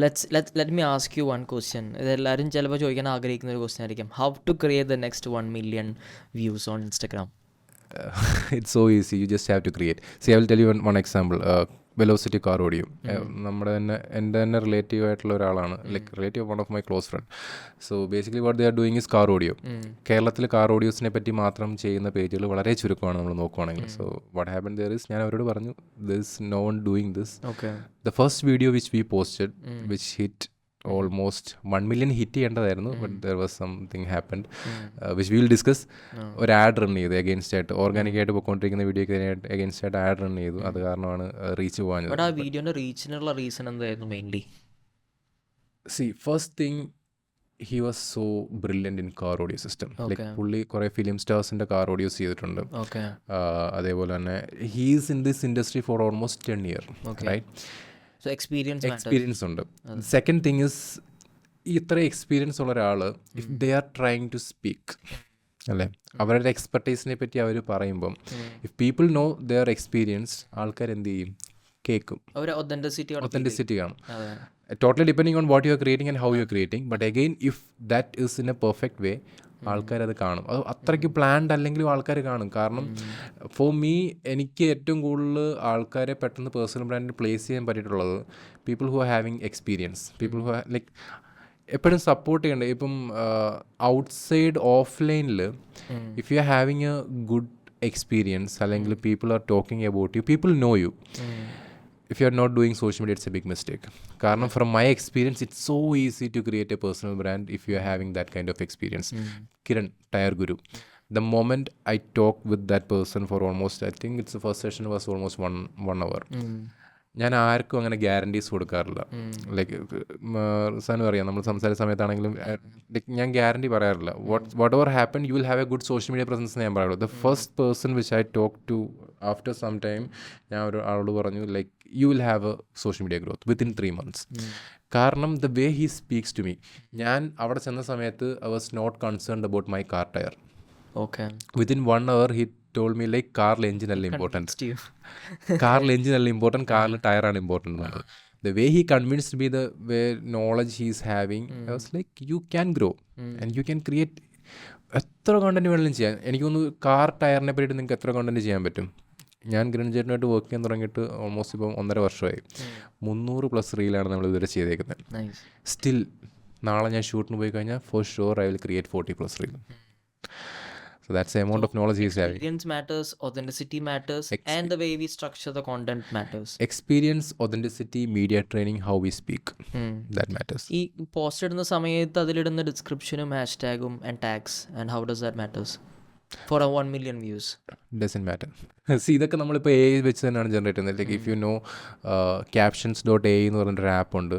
let me ask you one question. ഇതെല്ലാവരും ചിലപ്പോൾ ചോദിക്കാൻ ആഗ്രഹിക്കുന്ന ഒരു ക്വസ്റ്റ്യൻ ആയിരിക്കും. How to create the next 1 million views on Instagram? It's so easy, you just have to create. See, I will tell you one example. Velocity Car ഓടിയും നമ്മുടെ തന്നെ എൻ്റെ തന്നെ റിലേറ്റീവ് ആയിട്ടുള്ള ഒരാളാണ്, like relative one of my close friend. So basically what they are doing is car audio. കേരളത്തിൽ car ഓഡിയോസിനെ പറ്റി മാത്രം ചെയ്യുന്ന പേജുകൾ വളരെ ചുരുക്കമാണ് നമ്മൾ നോക്കുവാണെങ്കിൽ. So what happen there is, ഞാൻ അവരോട് പറഞ്ഞു this no one doing this. The first video which we posted which hit almost 1 million hit ചെയ്യേണ്ടതായിരുന്നു, but there was something happened which we will discuss. ഒരു ആഡ് റൺ ചെയ്തു against ആയിട്ട്, organic ആയിട്ട് പോയിക്കൊണ്ടിരിക്കുന്ന വീഡിയോക്ക് അഗെയിൻസ്റ്റ് ആയിട്ട് ആഡ് റൺ ചെയ്തു. അത് കാരണമാണ് റീച്ച് പോകാൻ. ആ വീഡിയോന്റെ റീച്ചിനുള്ള റീസൺ എന്തായിരുന്നു mainly? See first thing, he was so brilliant in car audio system. Like പുള്ളി കുറേ ഫിലിം സ്റ്റാർസിൻ്റെ കാർ ഓഡിയോസ് ചെയ്തിട്ടുണ്ട്. അതേപോലെ തന്നെ he is in this industry for almost 10 years, right? So experience ഉണ്ട്. സെക്കൻഡ് തിങ് ഇസ്, ഇത്ര experience ഉള്ള ഒരാൾ if they are trying to speak, അല്ലേ, അവരുടെ എക്സ്പെർട്ടൈസിനെ പറ്റി അവർ പറയുമ്പം if people know their experience, ആൾക്കാർ എന്ത് ചെയ്യും, കേൾക്കും. ഒത്തൻറ്റിസിറ്റി കാണും. Totally depending on what you are creating and how you are creating. But again if that is in a perfect way, ആൾക്കാരത് കാണും. അത് അത്രയ്ക്ക് പ്ലാൻഡ് അല്ലെങ്കിലും ആൾക്കാർ കാണും. കാരണം ഫോർ മീ, എനിക്ക് ഏറ്റവും കൂടുതൽ ആൾക്കാരെ പെട്ടെന്ന് പേഴ്സണൽ ബ്രാൻഡിൽ പ്ലേസ് ചെയ്യാൻ പറ്റിയിട്ടുള്ളത് people who are having experience, people who like എപ്പോഴും സപ്പോർട്ട് ചെയ്യേണ്ടത്. ഇപ്പം ഔട്ട്സൈഡ് ഓഫ്ലൈനിൽ if you are having a good experience, അല്ലെങ്കിൽ people are talking about you, people know you. If you are not doing social media, it's a big mistake. കാരണം from my experience, it's so easy to create a personal brand if you are having that kind of experience. Kiran, Tire Guru. The moment I talked with that person for almost, I think it's the first session was almost one hour. ഞാൻ ആർക്കും അങ്ങനെ guarantees കൊടുക്കാറില്ല. Like സാധനം അറിയാം, നമ്മൾ സംസാരിച്ച സമയത്താണെങ്കിലും ഞാൻ ഗ്യാരണ്ടി പറയാറില്ല. Whatever happen, you will have a good social media presence ഞാൻ പറയുള്ളൂ. The first person which I talk to after some time, ഞാൻ ആളോട് പറഞ്ഞു like you will have a social media growth within 3 months. കാരണം the way he speaks to me, ഞാൻ അവിടെ ചെന്ന സമയത്ത് I was not concerned about my car tyre. Within 1 hour he told me like കാറിൽ engine അല്ല important, കാറിൽ engine അല്ല important, കാറിൽ ടയറാണ് ഇമ്പോർട്ടൻറ്റ് എന്നുള്ളത്. The way he convinced me, the way knowledge he is having, I was like you can grow and you can create എത്ര content വേണമെങ്കിലും ചെയ്യാൻ. എനിക്കൊന്ന് കാർ ടയറിനെ പറ്റിയിട്ട് നിങ്ങൾക്ക് എത്ര കണ്ടന്റ് ചെയ്യാൻ പറ്റും. ഞാൻ ഗ്രൻജേട്ടനായിട്ട് വർക്ക് ചെയ്യാൻ തുടങ്ങിയിട്ട് ഓൾമോസ്റ്റ് ഇപ്പം 1.5 വർഷമായി. 300+ റീലാണ് നമ്മൾ ഇതുവരെ ചെയ്തേക്കുന്നത്. സ്റ്റിൽ നാളെ ഞാൻ ഷൂട്ടിന് പോയി കഴിഞ്ഞാൽ for sure I will create 40+ reel. So that's the amount of knowledge he is having. Experience matters, authenticity matters, and the way we structure the content matters. Experience, authenticity, media training, how we speak, that matters. ഈ post ഇടുന്ന സമയത്ത് അതിലിടുന്ന ഡിസ്ക്രിപ്ഷനും ഹാഷ്ടാഗും and tags, and how does that matters for 1 million views? Doesn't matter. See, ഇതൊക്കെ നമ്മളിപ്പോൾ AI വെച്ച് തന്നെയാണ് ജനറേറ്റ് ചെയ്യുന്നത്. Like if you know captions.ai എന്ന് പറഞ്ഞൊരു ആപ്പ് ഉണ്ട്.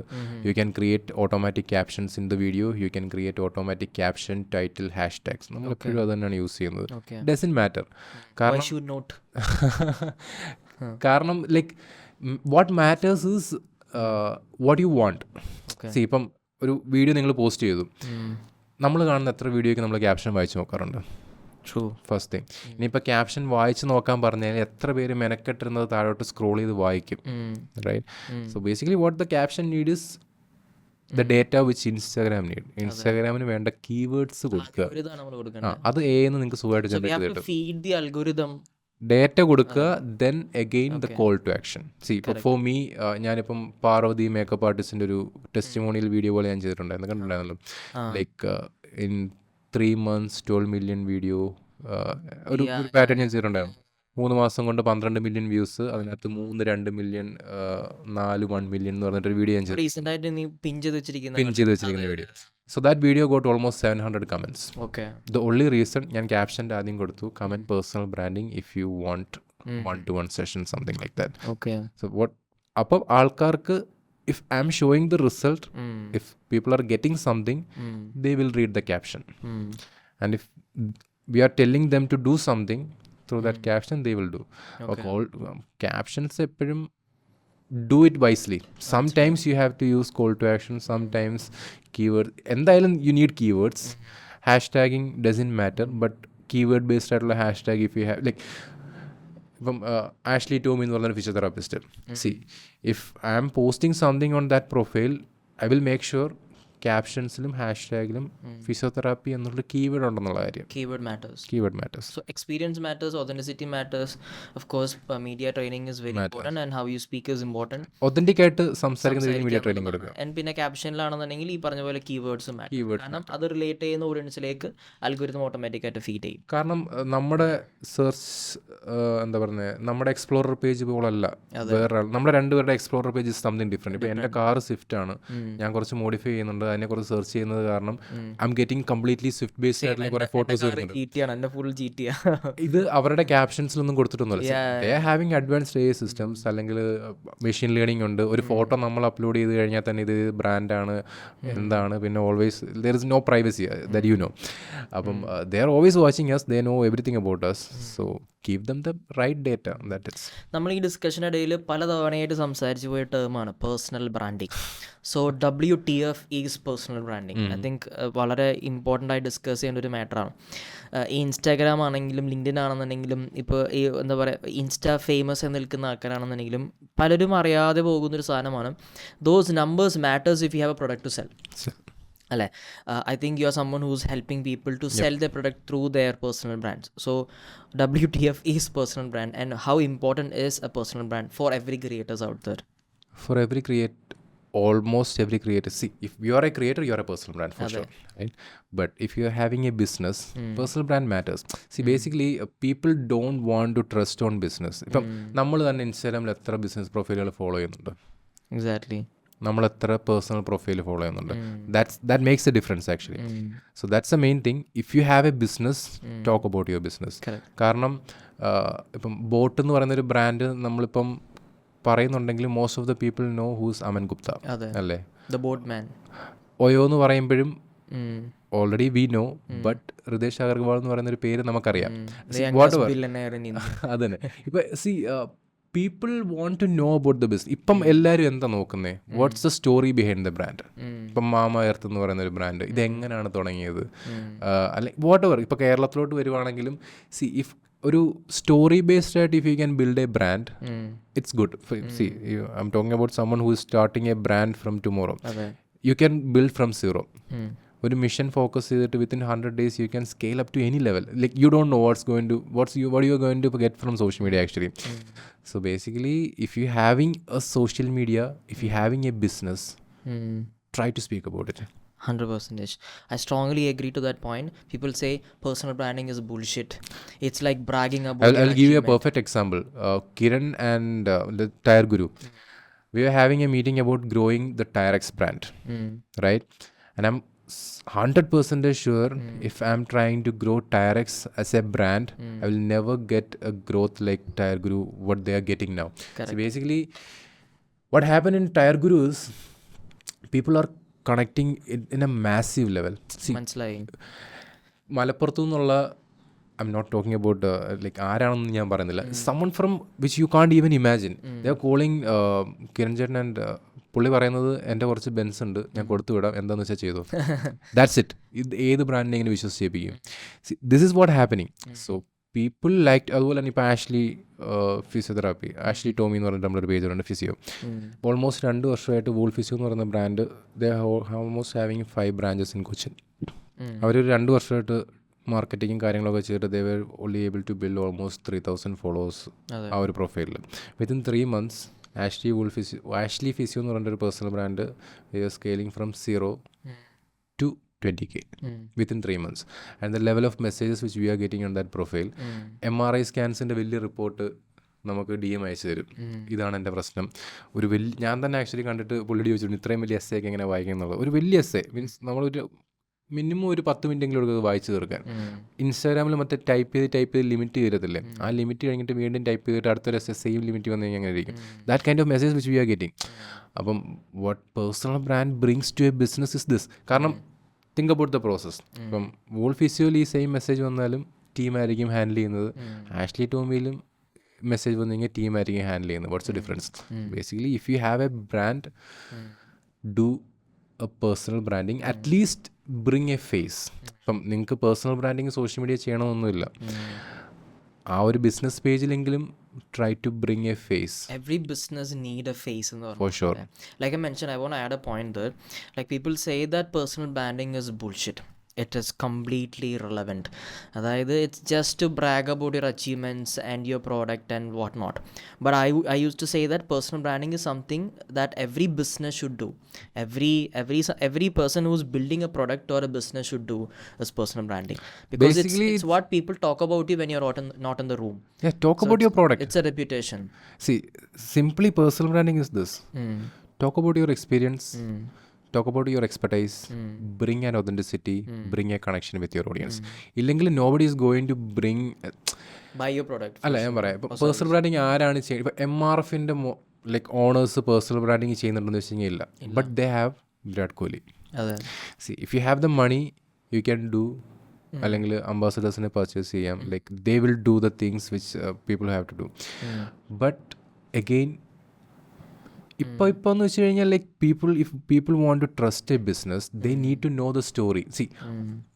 You can create automatic captions in the video, you can create automatic caption, title, hashtags. നമ്മളെപ്പോഴും അത് തന്നെയാണ് യൂസ് ചെയ്യുന്നത്. Doesn't matter. കാരണം like what matters is what you want. See, ഇപ്പം ഒരു വീഡിയോ നിങ്ങൾ പോസ്റ്റ് ചെയ്തു, നമ്മൾ കാണുന്ന എത്ര വീഡിയോയ്ക്ക് നമ്മൾ ക്യാപ്ഷൻ വായിച്ച് നോക്കാറുണ്ട്? First thing. ഇനിയിപ്പോൾ ക്യാപ്ഷൻ വായിച്ച് നോക്കാൻ പറഞ്ഞാൽ എത്ര പേര് മെനക്കെട്ടിരുന്നത് താഴോട്ട് സ്ക്രോൾ ചെയ്ത് വായിക്കും, right? So basically what the caption need is the data which Instagram need. ഇൻസ്റ്റാഗ്രാമിന് വേണ്ട കീവേഡ്സ് കൊടുക്കുക. അത് എന്ന് നിങ്ങൾക്ക് സുഖമായിട്ട് ജനറേറ്റ് ചെയ്തിട്ട് ഡേറ്റ കൊടുക്കുക. Then again the call to action. See, ഇപ്പോൾ ഫോർ മീ, ഞാനിപ്പം പാർവതി മേക്കപ്പ് ആർട്ടിസ്റ്റിൻ്റെ ഒരു ടെസ്റ്റിമോണിയൽ വീഡിയോ പോലെ ഞാൻ ചെയ്തിട്ടുണ്ടായിരുന്നു, കണ്ടിട്ടുണ്ടായിരുന്നല്ലോ. Like in 3 months 12 million video ഒരു പാറ്റേൺ ഞാൻ ചെയ്തിട്ടുണ്ടായിരുന്നു. 3 മാസം കൊണ്ട് 12 മില്യൺ വ്യൂസ്, അതിനകത്ത് 2 മില്യൺ 1 മില്യൺ എന്ന് പറഞ്ഞിട്ടൊരു വീഡിയോ ഞാൻ റീസെന്റ് ആയിട്ട് നീ പിൻ ചെയ്ത് വെച്ചിരിക്കുന്ന പിൻ ചെയ്ത് വെച്ചിരിക്കുന്ന video. So that video got almost 700 comments. Okay. The only reason ഞാൻ ക്യാപ്ഷൻ്റെ ആദ്യം കൊടുത്തു comment personal branding if you want 1-to-1 session something like that. Okay. So what അപ്പം ആൾക്കാർക്ക് if I'm showing the result, if people are getting something, they will read the caption. And if we are telling them to do something through that caption, they will do. Okay. Captions എപ്പോഴും do it wisely. Sometimes you have to use call to action, sometimes keyword. എന്തായാലും you need keywords. Hashtagging doesn't matter, but keyword based ആയിട്ടുള്ള hashtag if you have like ഇപ്പം ആഷ്ലി ടോമി എന്ന് പറഞ്ഞൊരു physiotherapist. See if I am posting something on that profile, I will make sure ക്യാപ്ഷൻസിലും ഹാഷ്ടാഗിലും physiotherapy എന്നുള്ള keyword ഉണ്ടെന്നുള്ള കാര്യം. Keyword matters. So experience matters, authenticity matters. Of course, media training is very important and how you speak is important. Authentic ആയിട്ട് സംസാരിക്കുന്ന രീതിയിൽ media training കൊടുക്കുക. പിന്നെ ക്യാപ്ഷനിലാണെന്നുണ്ടെങ്കിൽ ഈ പറഞ്ഞ പോലെ കീവേഡ്സും മാറ്റർ. കാരണം അത് റിലേറ്റ് ചെയ്യുന്ന ഓഡിയൻസിലേക്ക് അൽഗോരിതം ഓട്ടോമാറ്റിക് ആയിട്ട് ഫീഡ് ചെയ്യും. കാരണം നമ്മുടെ സെർച്ച് എന്താ പറയുന്നത്, നമ്മുടെ എക്സ്പ്ലോറർ പേജ് പോലല്ല വേറെ. നമ്മുടെ രണ്ടുപേരുടെ explorer page is something different. ഇപ്പോൾ എൻ്റെ കാർ സ്വിഫ്റ്റ് ആണ്, ഞാൻ കുറച്ച് മോഡിഫൈ ചെയ്യുന്നുണ്ട്, അതിനെ കുറിച്ച് സെർച്ച് ചെയ്യുന്നത് കാരണം I'm getting completely Swift based ആയിട്ടുള്ള കുറെ ഫോട്ടോസ് വരുന്നുണ്ട്. ഇത് അവരുടെ ക്യാപ്ഷൻസിലൊന്നും കൊടുത്തിട്ടൊന്നുമില്ല. They are having advanced AI systems, അല്ലെങ്കിൽ മെഷീൻ ലേണിംഗ് ഉണ്ട്. ഒരു ഫോട്ടോ നമ്മൾ അപ്ലോഡ് ചെയ്ത് കഴിഞ്ഞാൽ തന്നെ ഇത് ബ്രാൻഡാണ് എന്താണ്, പിന്നെ always there is no privacy that you know. അപ്പം they are always watching us, they know everything about us, so give them the right data. That is, നമ്മൾ ഈ ഡിസ്കഷനിടയിൽ പലതവണയായിട്ട് സംസാരിച്ചു പോയ ടേമാണ് personal branding. So WTF is personal branding. I think വളരെ important ആയി discuss ചെയ്യേണ്ട ഒരു മാറ്ററാണ്. ഈ ഇൻസ്റ്റാഗ്രാം ആണെങ്കിലും ലിങ്ക്ഡിൻ ആണെന്നുണ്ടെങ്കിലും ഇപ്പോൾ ഈ എന്താ പറയുക ഇൻസ്റ്റാ ഫേമസ് എന്ന് നിൽക്കുന്ന ആൾക്കാരാണെന്നുണ്ടെങ്കിലും പലരും അറിയാതെ പോകുന്നൊരു സാധനമാണ് those numbers matters if you have a product to sell. അല്ലേ? I think you are someone who's helping people to sell the product through their personal brands. So WTF is personal brand and how important is a personal brand for every creators out there. For every almost every creator, see, if you are a creator, you are a personal brand for sure, right? But if you are having a business, personal brand matters. See, basically people don't want to trust on business. ഇപ്പം നമ്മൾ തന്നെ ഇൻസ്റ്റാഗ്രാമിൽ എത്ര business പ്രൊഫൈലുകൾ follow ചെയ്യുന്നുണ്ട്, exactly നമ്മൾ എത്ര personal profile follow ചെയ്യുന്നുണ്ട്, that makes a difference actually. So that's the main thing. If you have a business, talk about your business. കാരണം ഇപ്പം ബോട്ട് എന്ന് പറയുന്നൊരു ബ്രാൻഡ് നമ്മളിപ്പം പറയുന്നുണ്ടെങ്കിൽ most of the people know who's Aman Gupta അല്ലേ, ദ ബോട്ട്മാൻ. ഒയോ എന്ന് പറയുമ്പോഴും already we know, but Hridesh Agarwal എന്ന് പറയുന്ന ഒരു പേര് നമുക്കറിയാം. അതന്നെ. ഇപ്പൊ see people want to know about the business. ഇപ്പം എല്ലാവരും എന്താ നോക്കുന്നത്, what's the story behind the brand. ഇപ്പം മാമ എർത്ത് എന്ന് പറയുന്ന ഒരു ബ്രാൻഡ്, ഇത് എങ്ങനെയാണ് തുടങ്ങിയത്, അല്ലെ വാട്ട് എവർ. ഇപ്പം കേരളത്തിലോട്ട് വരുവാണെങ്കിലും സി ഇഫ് ഒരു സ്റ്റോറി ബേസ്ഡ് ആയിട്ട് if you can build a brand, it's good. See I'm talking about someone who is starting a brand from tomorrow. You can build from zero. ഒരു mission focus ചെയ്തിട്ട് within 100 days you can scale up to any level. Like you don't know what you are going to get from social media actually. So basically if you having a social media, if you having a business, try to speak about it. 100%. I strongly agree to that point. People say personal branding is bullshit. It's like bragging about. I'll give you a perfect example. Kiran and the Tire Guru. We were having a meeting about growing the TireX brand, right? And I'm 100% sure if I'm trying to grow TireX as a brand, I will never get a growth like Tire Guru what they are getting now. Correct. So basically what happened in Tire Guru is people are connecting in a massive level. See, മലപ്പുറത്തു നിന്നുള്ള I'm not talking about like ആരാണെന്ന് ഞാൻ പറയുന്നില്ല, someone from which you can't even imagine. They are calling Kiran ചേട്ടൻ and പുള്ളി പറയുന്നത് എൻ്റെ കുറച്ച് ബെൻസ് ഉണ്ട്, ഞാൻ കൊടുത്തു വിടാം, എന്താണെന്ന് വെച്ചാൽ ചെയ്തു. That's it. ഇത് ഏത് ബ്രാൻഡിനെ ഇങ്ങനെ വിശ്വസിപ്പിക്കും. This is what happening. So people like. അതുപോലെ തന്നെ ഇപ്പോൾ ഫിസിയോതെറാപ്പി, ആഷ്ലി ടോമി എന്ന് പറഞ്ഞിട്ട് നമ്മളൊരു പേജുണ്ട് ഫിസിയോ. ഓൾമോസ്റ്റ് 2 വർഷമായിട്ട് വൂൾ ഫിസിയോ എന്ന് പറയുന്ന brand they almost having 5 branches in Cochin. അവരൊരു 2 വർഷമായിട്ട് മാർക്കറ്റിങ്ങും കാര്യങ്ങളൊക്കെ ചെയ്തിട്ട് they were only able to build almost 3000 followers ആ ഒരു പ്രൊഫൈലിൽ. വിത്തിൻ 3 months ആഷ്ലി ഫിസിയോ എന്ന് പറഞ്ഞൊരു personal brand they are scaling from 0 to 20K within 3 months. And the level of messages which we are getting on that profile, MRI സ്കാൻസിൻ്റെ വലിയ report നമുക്ക് DM അയച്ചു തരും. ഇതാണ് എൻ്റെ പ്രശ്നം. ഒരു വലിയ ഞാൻ തന്നെ ആക്ച്വലി കണ്ടിട്ട് പുള്ളിയോട് ചോദിച്ചിട്ടുണ്ട് ഇത്രയും വലിയ എസ്സേ ഒക്കെ എങ്ങനെ വായിക്കുക എന്നുള്ളത്. ഒരു വലിയ എസ്സേ മീൻസ് നമ്മളൊരു മിനിമം ഒരു 10 മിനിറ്റെങ്കിലും എടുക്കുന്നത് വായിച്ചു തീർക്കാൻ. ഇൻസ്റ്റാഗ്രാമിൽ മറ്റേ ടൈപ്പ് ചെയ്ത് ലിമിറ്റ് ചെയ്തിട്ടില്ലേ, ആ ലിമിറ്റ് കഴിഞ്ഞിട്ട് വീണ്ടും ടൈപ്പ് ചെയ്തിട്ട് അടുത്തൊരു എസ്സേ സെയിം ലിമിറ്റ് വന്നു കഴിഞ്ഞാൽ അങ്ങനെ ഇരിക്കും. That kind of message which we are getting. അപ്പം what personal brand brings to a business is this. കാരണം തിങ്ക് അബൌട്ട് ദ പ്രോസസ്. ഇപ്പം വോൾഫ് ഫിസിയോയിൽ ഈ സെയിം മെസ്സേജ് വന്നാലും ടീമായിരിക്കും ഹാൻഡിൽ ചെയ്യുന്നത്. ആഷ്ലി ടോമിയിലും മെസ്സേജ് വന്നു കഴിഞ്ഞാൽ ടീമായിരിക്കും ഹാൻഡിൽ ചെയ്യുന്നത്. What's the difference? Basically if you have a brand, do a personal branding, at least bring a face. ഇപ്പം നിങ്ങൾക്ക് പേഴ്സണൽ ബ്രാൻഡിങ് സോഷ്യൽ മീഡിയ ചെയ്യണമെന്നൊന്നുമില്ല. ആ ഒരു business പേജിലെങ്കിലും try to bring a face. Every business need a face in the For sure. Like I mentioned, I want to add a point there. Like people say that personal branding is bullshit. It is completely irrelevant. അതായത് it's just to brag about your achievements and your product and whatnot. But I used to say that personal branding is something that every business should do. Every person who's building a product or a business should do is personal branding. Because it's what people talk about you when you're not in the room. Yeah, talk about your product. It's a reputation. See, simply personal branding is this. Talk about your experience. Talk about your expertise, bring an authenticity, bring a connection with your audience. ഇല്ലെങ്കിൽ nobody is going to bring buy your product. അല്ല ഞാൻ പറയാം, ഇപ്പോൾ personal branding ആരാണ് ചെയ്യുന്നത്? ഇപ്പോൾ MRFിൻ്റെ like owners personal branding ചെയ്യുന്നുണ്ടെന്ന് വെച്ച് കഴിഞ്ഞാൽ ഇല്ല. But they have Virat Kohli. See if you have the money you can do, അല്ലെങ്കിൽ അംബാസഡേഴ്സിനെ പർച്ചേസ് ചെയ്യാം. Like they will do the things which people have to do. But again ഇപ്പോൾ എന്ന് വെച്ച് കഴിഞ്ഞാൽ like people want to trust a business, they need to know the story. See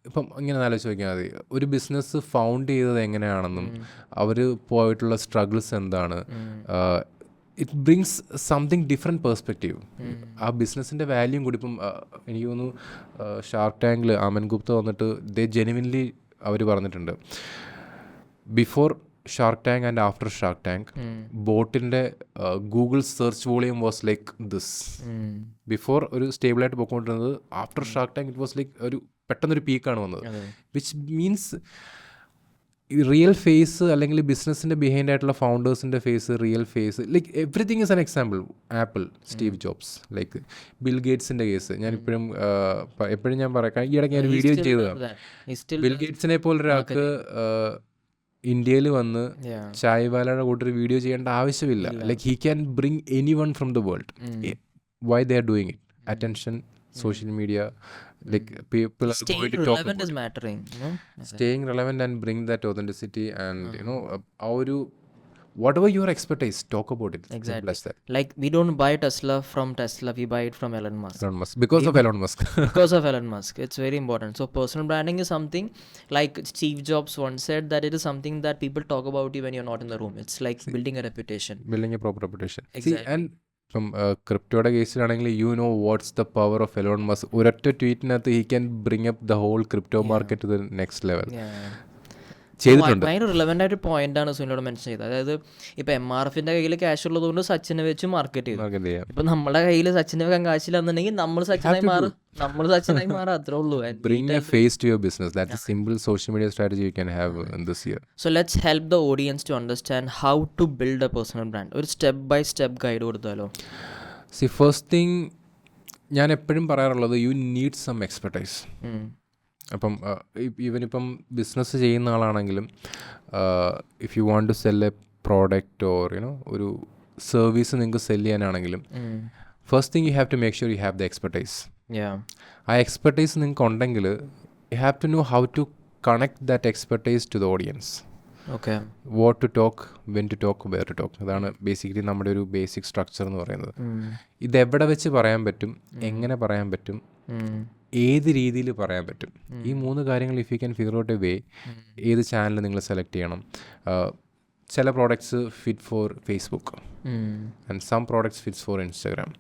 ഇപ്പം ഇങ്ങനെ ആലോചിച്ച് നോക്കിയാൽ മതി, ഒരു ബിസിനസ് ഫൗണ്ട് ചെയ്തത് എങ്ങനെയാണെന്നും അവർ പോയിട്ടുള്ള സ്ട്രഗിൾസ് എന്താണ്, it brings something different perspective. ആ ബിസിനസ്സിൻ്റെ വാല്യൂം കൂടി. ഇപ്പം എനിക്ക് തോന്നുന്നു ഷാർക്ക് ടാങ്കിൽ അമൻ ഗുപ്ത വന്നിട്ട് ദേ ജെനുവിൻലി അവർ പറഞ്ഞിട്ടുണ്ട്, before Shark Tank and after Shark Tank ബോട്ടിൻ്റെ Google search volume was like this. Before ഒരു സ്റ്റേബിളായിട്ട് പോയിക്കൊണ്ടിരുന്നത്, after Shark Tank it was like ഒരു പെട്ടെന്നൊരു പീക്കാണ് വന്നത്. വിച്ച് മീൻസ് റിയൽ ഫേസ് അല്ലെങ്കിൽ ബിസിനസ്സിൻ്റെ ബിഹൈൻഡ് ആയിട്ടുള്ള ഫൗണ്ടേഴ്സിൻ്റെ face, real face, like everything is an example. Apple, Steve Jobs, like Bill ഗേറ്റ്സിൻ്റെ കേസ് ഞാൻ എപ്പോഴും ഞാൻ പറയാം, ഈ ഇടയ്ക്ക് ഞാൻ വീഡിയോ ചെയ്തതാണ്. ബിൽ ഗേറ്റ്സിനെ പോലൊരാൾക്ക് ഇന്ത്യയിൽ വന്ന് ചായ്വാലയുടെ കൂട്ടർ വീഡിയോ ചെയ്യേണ്ട ആവശ്യമില്ല. Like he can bring any one from the world. Why they are doing it? Attention, social media, like people are going to talk about is mattering, you know? Staying relevant and bring that authenticity and you know our whatever your expertise, talk about it. Exactly. Like we don't buy Tesla from Tesla, we buy it from Elon Musk. Because of Elon Musk. Because of Elon Musk. It's very important. So personal branding is something like Steve Jobs once said that it is something that people talk about you when you're not in the room. It's like building a reputation. Building a proper reputation. Exactly. See, and ഇപ്പം ക്രിപ്റ്റോയുടെ കേസിലാണെങ്കിൽ you know what's the power of Elon Musk. ഒരൊറ്റ ട്വീറ്റിനകത്ത് he can bring up the whole crypto market to the next level. ചെയ്തിട്ടുണ്ട്. ഭയങ്കര relevant ആയിട്ട് പോയിന്റാണ് സുനിലോട് mention ചെയ്തത്. അതായത് ഇപ്പം MRFിൻ്റെ കയ്യിൽ ക്യാഷ് ഉള്ളതുകൊണ്ട് സച്ചിനെ വെച്ച് മാർക്കറ്റ് ചെയ്തു. ഇപ്പം നമ്മുടെ കയ്യിൽ സച്ചിനെ വെക്കാൻ കാശില്ലെന്നുണ്ടെങ്കിൽ നമ്മൾ സച്ചിനായി മാറും, അത്രേ ഉള്ളൂ. Bring a face to your business. That's a simple social media strategy you can have in this year. So let's help the audience to understand how to build a personal brand. ഒരു step by step guide കൊടുത്താലോ? See, first thing ഞാൻ എപ്പോഴും പറയാറുള്ളത്, you need some expertise. അപ്പം ഈവനിപ്പം business ചെയ്യുന്ന ആളാണെങ്കിലും if you want to sell a product or you know ഒരു സർവീസ് നിങ്ങൾക്ക് സെല് ചെയ്യാനാണെങ്കിലും first thing you have to make sure you have the expertise. ആ എക്സ്പെർട്ടൈസ് നിങ്ങൾക്ക് ഉണ്ടെങ്കിൽ you have to know how to connect that expertise to the audience. Okay, what to talk, when to talk, where to talk. അതാണ് basically നമ്മുടെ ഒരു basic structure എന്ന് പറയുന്നത്. ഇതെവിടെ വെച്ച് പറയാൻ പറ്റും, എങ്ങനെ പറയാൻ പറ്റും, ഏത് രീതിയിൽ പറയാൻ പറ്റും. ഈ 3 കാര്യങ്ങൾ if you can figure out a way, ഏത് ചാനൽ നിങ്ങൾ സെലക്ട് ചെയ്യണം. ചില products fit for Facebook and some products fits for Instagram.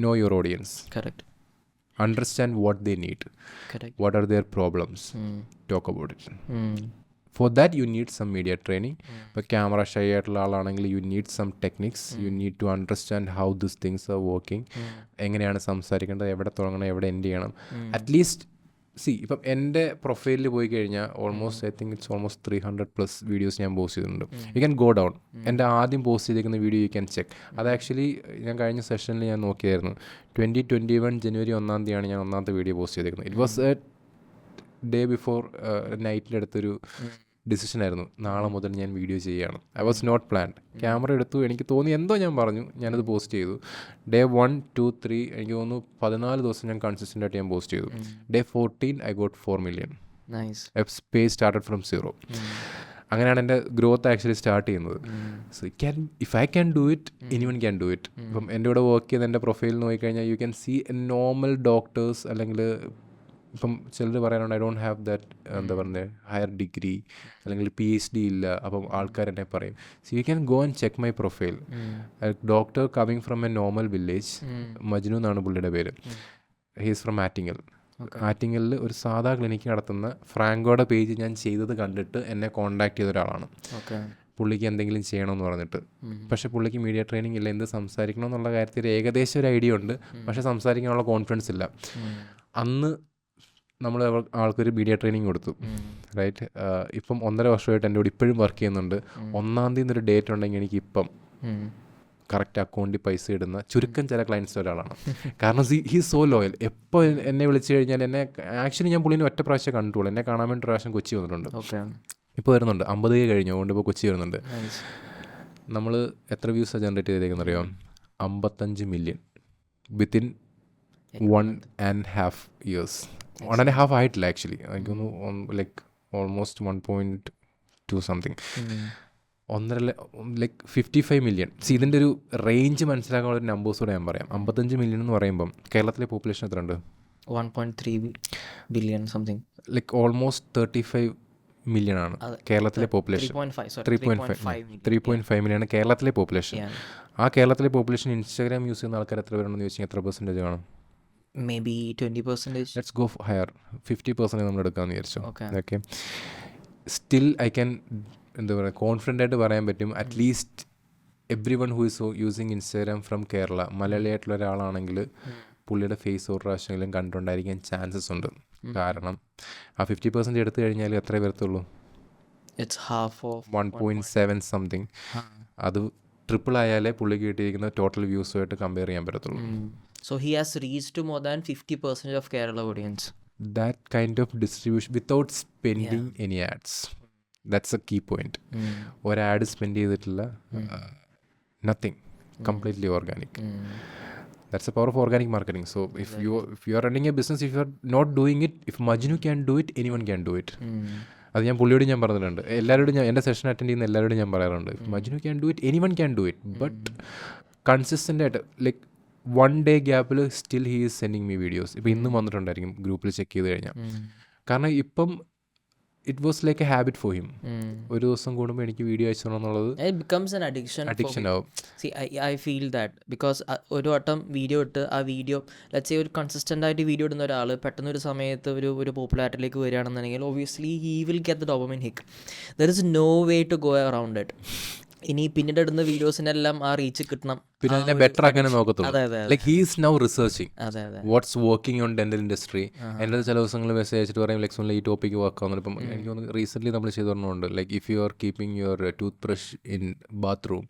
Know your audience. Correct. Understand what they need. Correct. What are their problems. Talk about it. For that you need some media training. ഇപ്പോൾ camera shy ആയിട്ടുള്ള ആളാണെങ്കിൽ you need some techniques, you need to understand how this things are working, എങ്ങനെയാണ് സംസാരിക്കേണ്ടത്, എവിടെ തുടങ്ങണം, എവിടെ end ചെയ്യണം. At least ഇപ്പം എൻ്റെ പ്രൊഫൈലിൽ പോയി കഴിഞ്ഞാൽ almost I think it's almost 300+ videos ഞാൻ പോസ്റ്റ് ചെയ്തിട്ടുണ്ട്. U can go down. എൻ്റെ ആദ്യം പോസ്റ്റ് ചെയ്തിരിക്കുന്ന വീഡിയോ യു ക്യാൻ ചെക്ക്. അത് ആക്ച്വലി ഞാൻ കഴിഞ്ഞ സെഷനിൽ ഞാൻ നോക്കിയായിരുന്നു. 2021 ജനുവരി 1-ാം തീയതിയാണ് ഞാൻ ഒന്നാമത്തെ വീഡിയോ പോസ്റ്റ് ചെയ്തിരിക്കുന്നത്. It was a day before നൈറ്റിലെടുത്തൊരു ഡിസിഷൻ ആയിരുന്നു, നാളെ മുതൽ ഞാൻ വീഡിയോ ചെയ്യുകയാണ്. I was not planned. Camera എടുത്തു, എനിക്ക് തോന്നി എന്തോ ഞാൻ പറഞ്ഞു, ഞാനത് പോസ്റ്റ് ചെയ്തു. ഡേ 1, 2, 3 എനിക്ക് തോന്നുന്നു 14 ദിവസം ഞാൻ കൺസിസ്റ്റൻ്റ് ആയിട്ട് ഞാൻ പോസ്റ്റ് ചെയ്തു. Day 14 I got 4 million. Page started from 0. അങ്ങനെയാണ് എൻ്റെ ഗ്രോത്ത് ആക്ച്വലി സ്റ്റാർട്ട് ചെയ്യുന്നത്. So if I can do it, anyone can do it. ഇപ്പം എൻ്റെ കൂടെ വർക്ക് ചെയ്ത് എൻ്റെ പ്രൊഫൈൽ നോക്കിക്കഴിഞ്ഞാൽ you can see normal doctors, അല്ലെങ്കിൽ ഇപ്പം ചിലർ പറയാനുണ്ട് ഐ ഡോണ്ട് ഹാവ് ദാറ്റ് എന്താ പറയുന്നത് ഹയർ ഡിഗ്രി അല്ലെങ്കിൽ PhD ഇല്ല, അപ്പം ആൾക്കാർ എന്നെ പറയും. So you can go and check my profile. Doctor coming from a normal village, Majnu എന്നാണ് പുള്ളിയുടെ പേര്. He's from Attingal. ആറ്റിങ്ങലിൽ ഒരു സാധാ ക്ലിനിക്ക് നടത്തുന്ന ഫ്രാങ്കോയുടെ പേജ് ഞാൻ ചെയ്തത് കണ്ടിട്ട് എന്നെ കോൺടാക്ട് ചെയ്ത ഒരാളാണ്. പുള്ളിക്ക് എന്തെങ്കിലും ചെയ്യണമെന്ന് പറഞ്ഞിട്ട്. പക്ഷേ പുള്ളിക്ക് മീഡിയ ട്രെയിനിങ് ഇല്ല, എന്ത് സംസാരിക്കണം എന്നുള്ള കാര്യത്തിൽ ഏകദേശം ഒരു ഐഡിയ ഉണ്ട്, പക്ഷേ സംസാരിക്കാനുള്ള കോൺഫിഡൻസ് ഇല്ല. അന്ന് നമ്മൾ ആൾക്കൊരു മീഡിയ ട്രെയിനിങ് കൊടുത്തു, റൈറ്റ്. ഇപ്പം 1.5 വർഷമായിട്ട് എൻ്റെ കൂടെ ഇപ്പോഴും വർക്ക് ചെയ്യുന്നുണ്ട്. 1-ാം തീയതി ഒരു ഡേറ്റ് ഉണ്ടെങ്കിൽ എനിക്ക് ഇപ്പം കറക്റ്റ് അക്കൗണ്ടിൽ പൈസ ഇടുന്ന ചുരുക്കം ചില ക്ലയൻസ് ഒരാളാണ്. കാരണം ഹീ സോ ലോയൽ. എപ്പോൾ എന്നെ വിളിച്ചു കഴിഞ്ഞാൽ എന്നെ ആക്ച്വലി ഞാൻ പുള്ളിനെ ഒറ്റ പ്രാവശ്യം കണ്ടുള്ളൂ. എന്നെ കാണാൻ വേണ്ടി പ്രാവശ്യം കൊച്ചി വന്നിട്ടുണ്ട്. ഇപ്പോൾ വരുന്നുണ്ട്, 50 കഴിഞ്ഞു, അതുകൊണ്ട് ഇപ്പോൾ കൊച്ചി വരുന്നുണ്ട്. നമ്മൾ എത്ര വ്യൂസാണ് ജനറേറ്റ് ചെയ്തേക്കുന്നത് അറിയാം? 55 million വിത്തിൻ 1.5 years. 1.5 ആയിട്ടില്ല ആക്ച്വലി, എനിക്കൊന്ന് ലൈക്ക് ഓൾമോസ്റ്റ് 1.2 സംതിങ്. 55 million. ഇതിൻ്റെ ഒരു റേഞ്ച് മനസ്സിലാക്കാനുള്ള ഒരു നമ്പേഴ്സ് കൂടെ ഞാൻ പറയാം. 55 million എന്ന് പറയുമ്പം കേരളത്തിലെ പോപ്പുലേഷൻ എത്ര ഉണ്ട്? 1.3 billion something. Like almost 35 million ആണ് കേരളത്തിലെ പോപ്പുലേഷൻ. 3.5 million ആണ് കേരളത്തിലെ പോപ്പുലേഷൻ. ആ കേരളത്തിലെ പോപ്പുലേഷൻ ഇൻസ്റ്റാഗ്രാം യൂസ് ചെയ്യുന്ന ആൾക്കാർ എത്ര പേരുണ്ടെന്ന് ചോദിച്ചാൽ എത്ര പെർസെൻറ്റേജ് കാണും? Maybe 20%. ലെറ്റ്സ് ഗോ ഹയർ, 50% നമ്മൾ എടുക്കാമെന്ന് വിചാരിച്ചു. ഓക്കെ, സ്റ്റിൽ ഐ ക്യാൻ എന്താ പറയുക, കോൺഫിഡൻ്റ് ആയിട്ട് പറയാൻ പറ്റും at least everyone who is using Instagram from Kerala, മലയാളിയായിട്ടുള്ള ഒരാളാണെങ്കിൽ പുള്ളിയുടെ ഫേസ് ഒരു പ്രാവശ്യമെങ്കിലും കണ്ടുകൊണ്ടായിരിക്കാൻ ചാൻസസ് ഉണ്ട്. കാരണം ആ 50% എടുത്തു കഴിഞ്ഞാൽ എത്ര വരത്തുള്ളൂ? 1.7 സംതിങ്. അത് ട്രിപ്പിൾ ആയാലേ പുള്ളിക്ക് കിട്ടിയിരിക്കുന്ന ടോട്ടൽ വ്യൂസുമായിട്ട് കമ്പയർ ചെയ്യാൻ പറ്റത്തുള്ളൂ. So he has reached to more than 50% of Kerala audience. That kind of distribution without spending any ads. That's a key point. ഒരു ആഡ് സ്പെൻഡ് ചെയ്തിട്ടില്ല, nothing, completely organic. That's the power of organic marketing. So if you are running a business, if you are not doing it, if Majnu can do it, anyone can do it. അത് ഞാൻ പുള്ളിയോട് ഞാൻ പറഞ്ഞിട്ടുണ്ട്, എല്ലാവരോടും ഞാൻ എൻ്റെ session attend ചെയ്യുന്ന എല്ലാവരോടും ഞാൻ പറയാറുണ്ട്, Majnu can do it, anyone can do it. But consistent ആയിട്ട് ലൈക്ക് 1 day ഗ്യാപ്പിൽ still he is sending me videos. ഇപ്പോൾ ഇന്നും വന്നിട്ടുണ്ടായിരിക്കും ഗ്രൂപ്പിൽ ചെക്ക് ചെയ്ത് കഴിഞ്ഞാൽ. കാരണം ഇപ്പം it was like A habit for him. ഒരു ദിവസം കൂടുമ്പോൾ എനിക്ക് വീഡിയോ അയച്ചു തരണമെന്നുള്ളത് it becomes an addiction ആവും. See, I feel that because ഒരു വട്ടം വീഡിയോ ഇട്ട് ആ വീഡിയോ ലെറ്റ്സ് സേ ഒരു കൺസിസ്റ്റൻ്റ് ആയിട്ട് വീഡിയോ ഇടുന്ന ഒരാൾ പെട്ടെന്ന് ഒരു സമയത്ത് ഒരു പോപ്പുലാരിറ്റിയിലേക്ക് വരികയാണെന്നുണ്ടെങ്കിൽ obviously he will get the dopamine hit. There is no way to go around it. ഇനി പിന്നീട് ഇടുന്ന വീഡിയോസിനെല്ലാം ആ റീച്ച് കിട്ടണം, പിന്നെ അതിനെ ബെറ്റർ ആക്കാനേ നോക്കത്തുള്ളൂ. Like he is now researching what's working on dental industry. എൻ്റെ ചില ദിവസങ്ങൾ മെസ്സേജ് അയച്ചിട്ട് പറയും ലൈക്ക് ഈ ടോപ്പിക്ക് വർക്ക് ആവുന്നുണ്ട്. ഇപ്പം എനിക്ക് തോന്നുന്നു റീസെൻ്റ്ലി നമ്മൾ ചെയ്ത് പറഞ്ഞുകൊണ്ട് like if you are keeping your toothbrush in bathroom,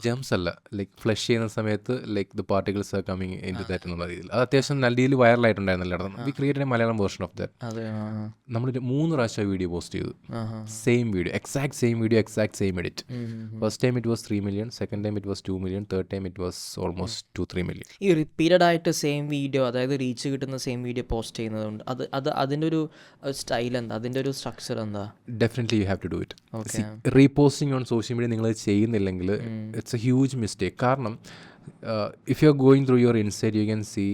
germs അല്ല, ലൈക്ക് ഫ്ലഷ് ചെയ്യുന്ന സമയത്ത് like the particles are coming in to that എന്നുള്ള രീതിയിൽ അത് അത്യാവശ്യം നല്ല രീതിയിൽ വൈറലായിട്ടുണ്ടായിരുന്നു എല്ലായിടത്തും. We created a Malayalam version of that. നമ്മൾ 3 പ്രാവശ്യം വീഡിയോ പോസ്റ്റ് ചെയ്തു, same video, exact same video, exact same edit. First time it was 3 million, second time it was 2 million, third time it was almost 2-3 million. ഈ repeated ആയിട്ട് same video, അതായത് reach കിട്ടുന്ന same video post ചെയ്യുന്നതുകൊണ്ട് അത് അതിൻ്റെ ഒരു style എന്താ, അതിൻ്റെ ഒരു സ്ട്രക്ചർ എന്താ? Definitely you have to do it. Reposting on social media നിങ്ങൾ ചെയ്യുന്നില്ലെങ്കിൽ ഇറ്റ്സ് എ ഹ്യൂജ് മിസ്റ്റേക്ക്. കാരണം if you are going through your insight you can see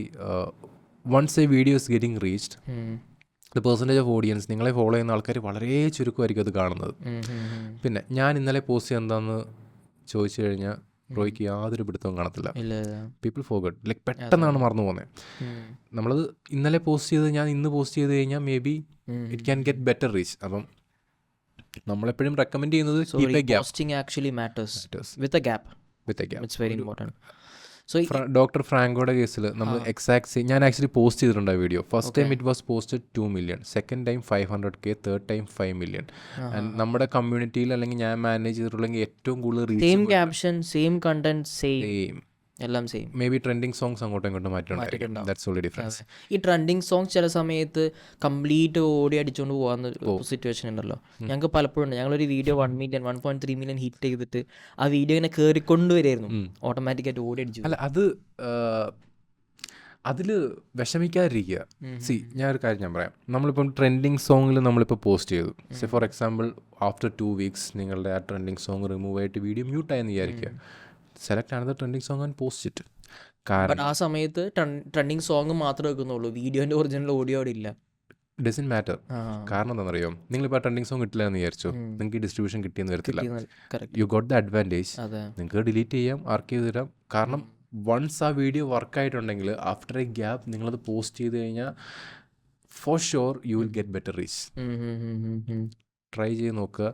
once a video is getting reached the percentage of audience, നിങ്ങളെ follow ചെയ്യുന്ന ആൾക്കാർ വളരെ ചുരുക്കമായിരിക്കും അത് കാണുന്നത്. പിന്നെ ഞാൻ ഇന്നലെ പോസ്റ്റ് ചെയ്യുക എന്താണെന്ന് ചോദിച്ചു കഴിഞ്ഞാൽ റോയ്ക്ക് യാതൊരു പിടുത്തവും കാണത്തില്ല. ഇല്ല. പീപ്പിൾ ഫോർഗട്ട്, ലൈക്ക് പെട്ടെന്നാണ് മറന്നു പോകുന്നത്. നമ്മളത് ഇന്നലെ പോസ്റ്റ് ചെയ്ത് ഞാൻ ഇന്ന് പോസ്റ്റ് ചെയ്ത് കഴിഞ്ഞാൽ maybe it can get better reach. അപ്പം നമ്മളെപ്പോഴും റെക്കമെൻഡ് ചെയ്യുന്നത് keep a gap. Posting actually matters with a gap. It's very important. So doctor ഫ്രാങ്കോയുടെ കേസിൽ നമ്മൾ എക്സാക്ട് ഞാൻ ആക്ച്വലി പോസ്റ്റ് ചെയ്തിട്ടുണ്ട് ആ video. First time it was posted 2 million, second time 500K, third time 5 million. And നമ്മുടെ കമ്മ്യൂണിറ്റിയിൽ അല്ലെങ്കിൽ ഞാൻ മാനേജ് ചെയ്തിട്ടുണ്ടെങ്കിൽ ഏറ്റവും കൂടുതൽ same caption, same content, same എല്ലാം same. May be trending songs അങ്ങോട്ടും ഇങ്ങോട്ടും മാറ്റിയിട്ടുണ്ടായിരിക്കും. That's only difference. ഈ ട്രെൻഡിങ് സോങ്സ് ചില സമയത്ത് കംപ്ലീറ്റ് ഓടി അടിച്ചുകൊണ്ട് പോകുന്ന സിറ്റുവേഷൻ ഉണ്ടല്ലോ. ഞങ്ങൾക്ക് പലപ്പോഴും ഉണ്ട്. ഞങ്ങളൊരു വീഡിയോ 1 million 1.3 million ഹിറ്റ് ചെയ്തിട്ട് ആ വീഡിയോ ഇങ്ങനെ കയറിക്കൊണ്ടുവരായിരുന്നു, ഓട്ടോമാറ്റിക്കായിട്ട് ഓടി അടിച്ചു. അല്ല, അതിൽ വിഷമിക്കാതിരിക്കുക. ഞാനൊരു കാര്യം ഞാൻ പറയാം. നമ്മളിപ്പം ട്രെൻഡിങ് സോങ്ങിൽ നമ്മളിപ്പോൾ പോസ്റ്റ് ചെയ്തു. Say for example after 2 weeks നിങ്ങളുടെ ആ ട്രെൻഡിങ് സോങ് റിമൂവ് ആയിട്ട് വീഡിയോ മ്യൂട്ടായെന്ന് വിചാരിക്കുക. സെലക്ട് ആണത് trending song and post it. കാരണം ആ സമയത്ത് ട്രെൻഡിങ് സോങ് മാത്രമേ വെക്കുന്നുള്ളൂ, വീഡിയോന്റെ ഒറിജിനൽ ഓഡിയോ അവിടെ ഇല്ല. Doesn't matter. കാരണം എന്താണെന്നറിയോ, നിങ്ങളിപ്പോൾ ട്രെൻഡിങ് സോങ് കിട്ടില്ല എന്ന് വിചാരിച്ചോ, നിങ്ങൾക്ക് ഡിസ്ട്രിബ്യൂഷൻ കിട്ടിയെന്ന് വരത്തില്ല. You got the advantage. നിങ്ങൾക്ക് ഡിലീറ്റ് ചെയ്യാം, ആർക്ക് ചെയ്ത് തരാം. കാരണം വൺസ് ആ വീഡിയോ വർക്കായിട്ടുണ്ടെങ്കിൽ ആഫ്റ്റർ എ ഗ്യാപ്പ് നിങ്ങളത് പോസ്റ്റ് ചെയ്ത് കഴിഞ്ഞാൽ for sure you will get better reach. Try ചെയ്ത് നോക്കുക.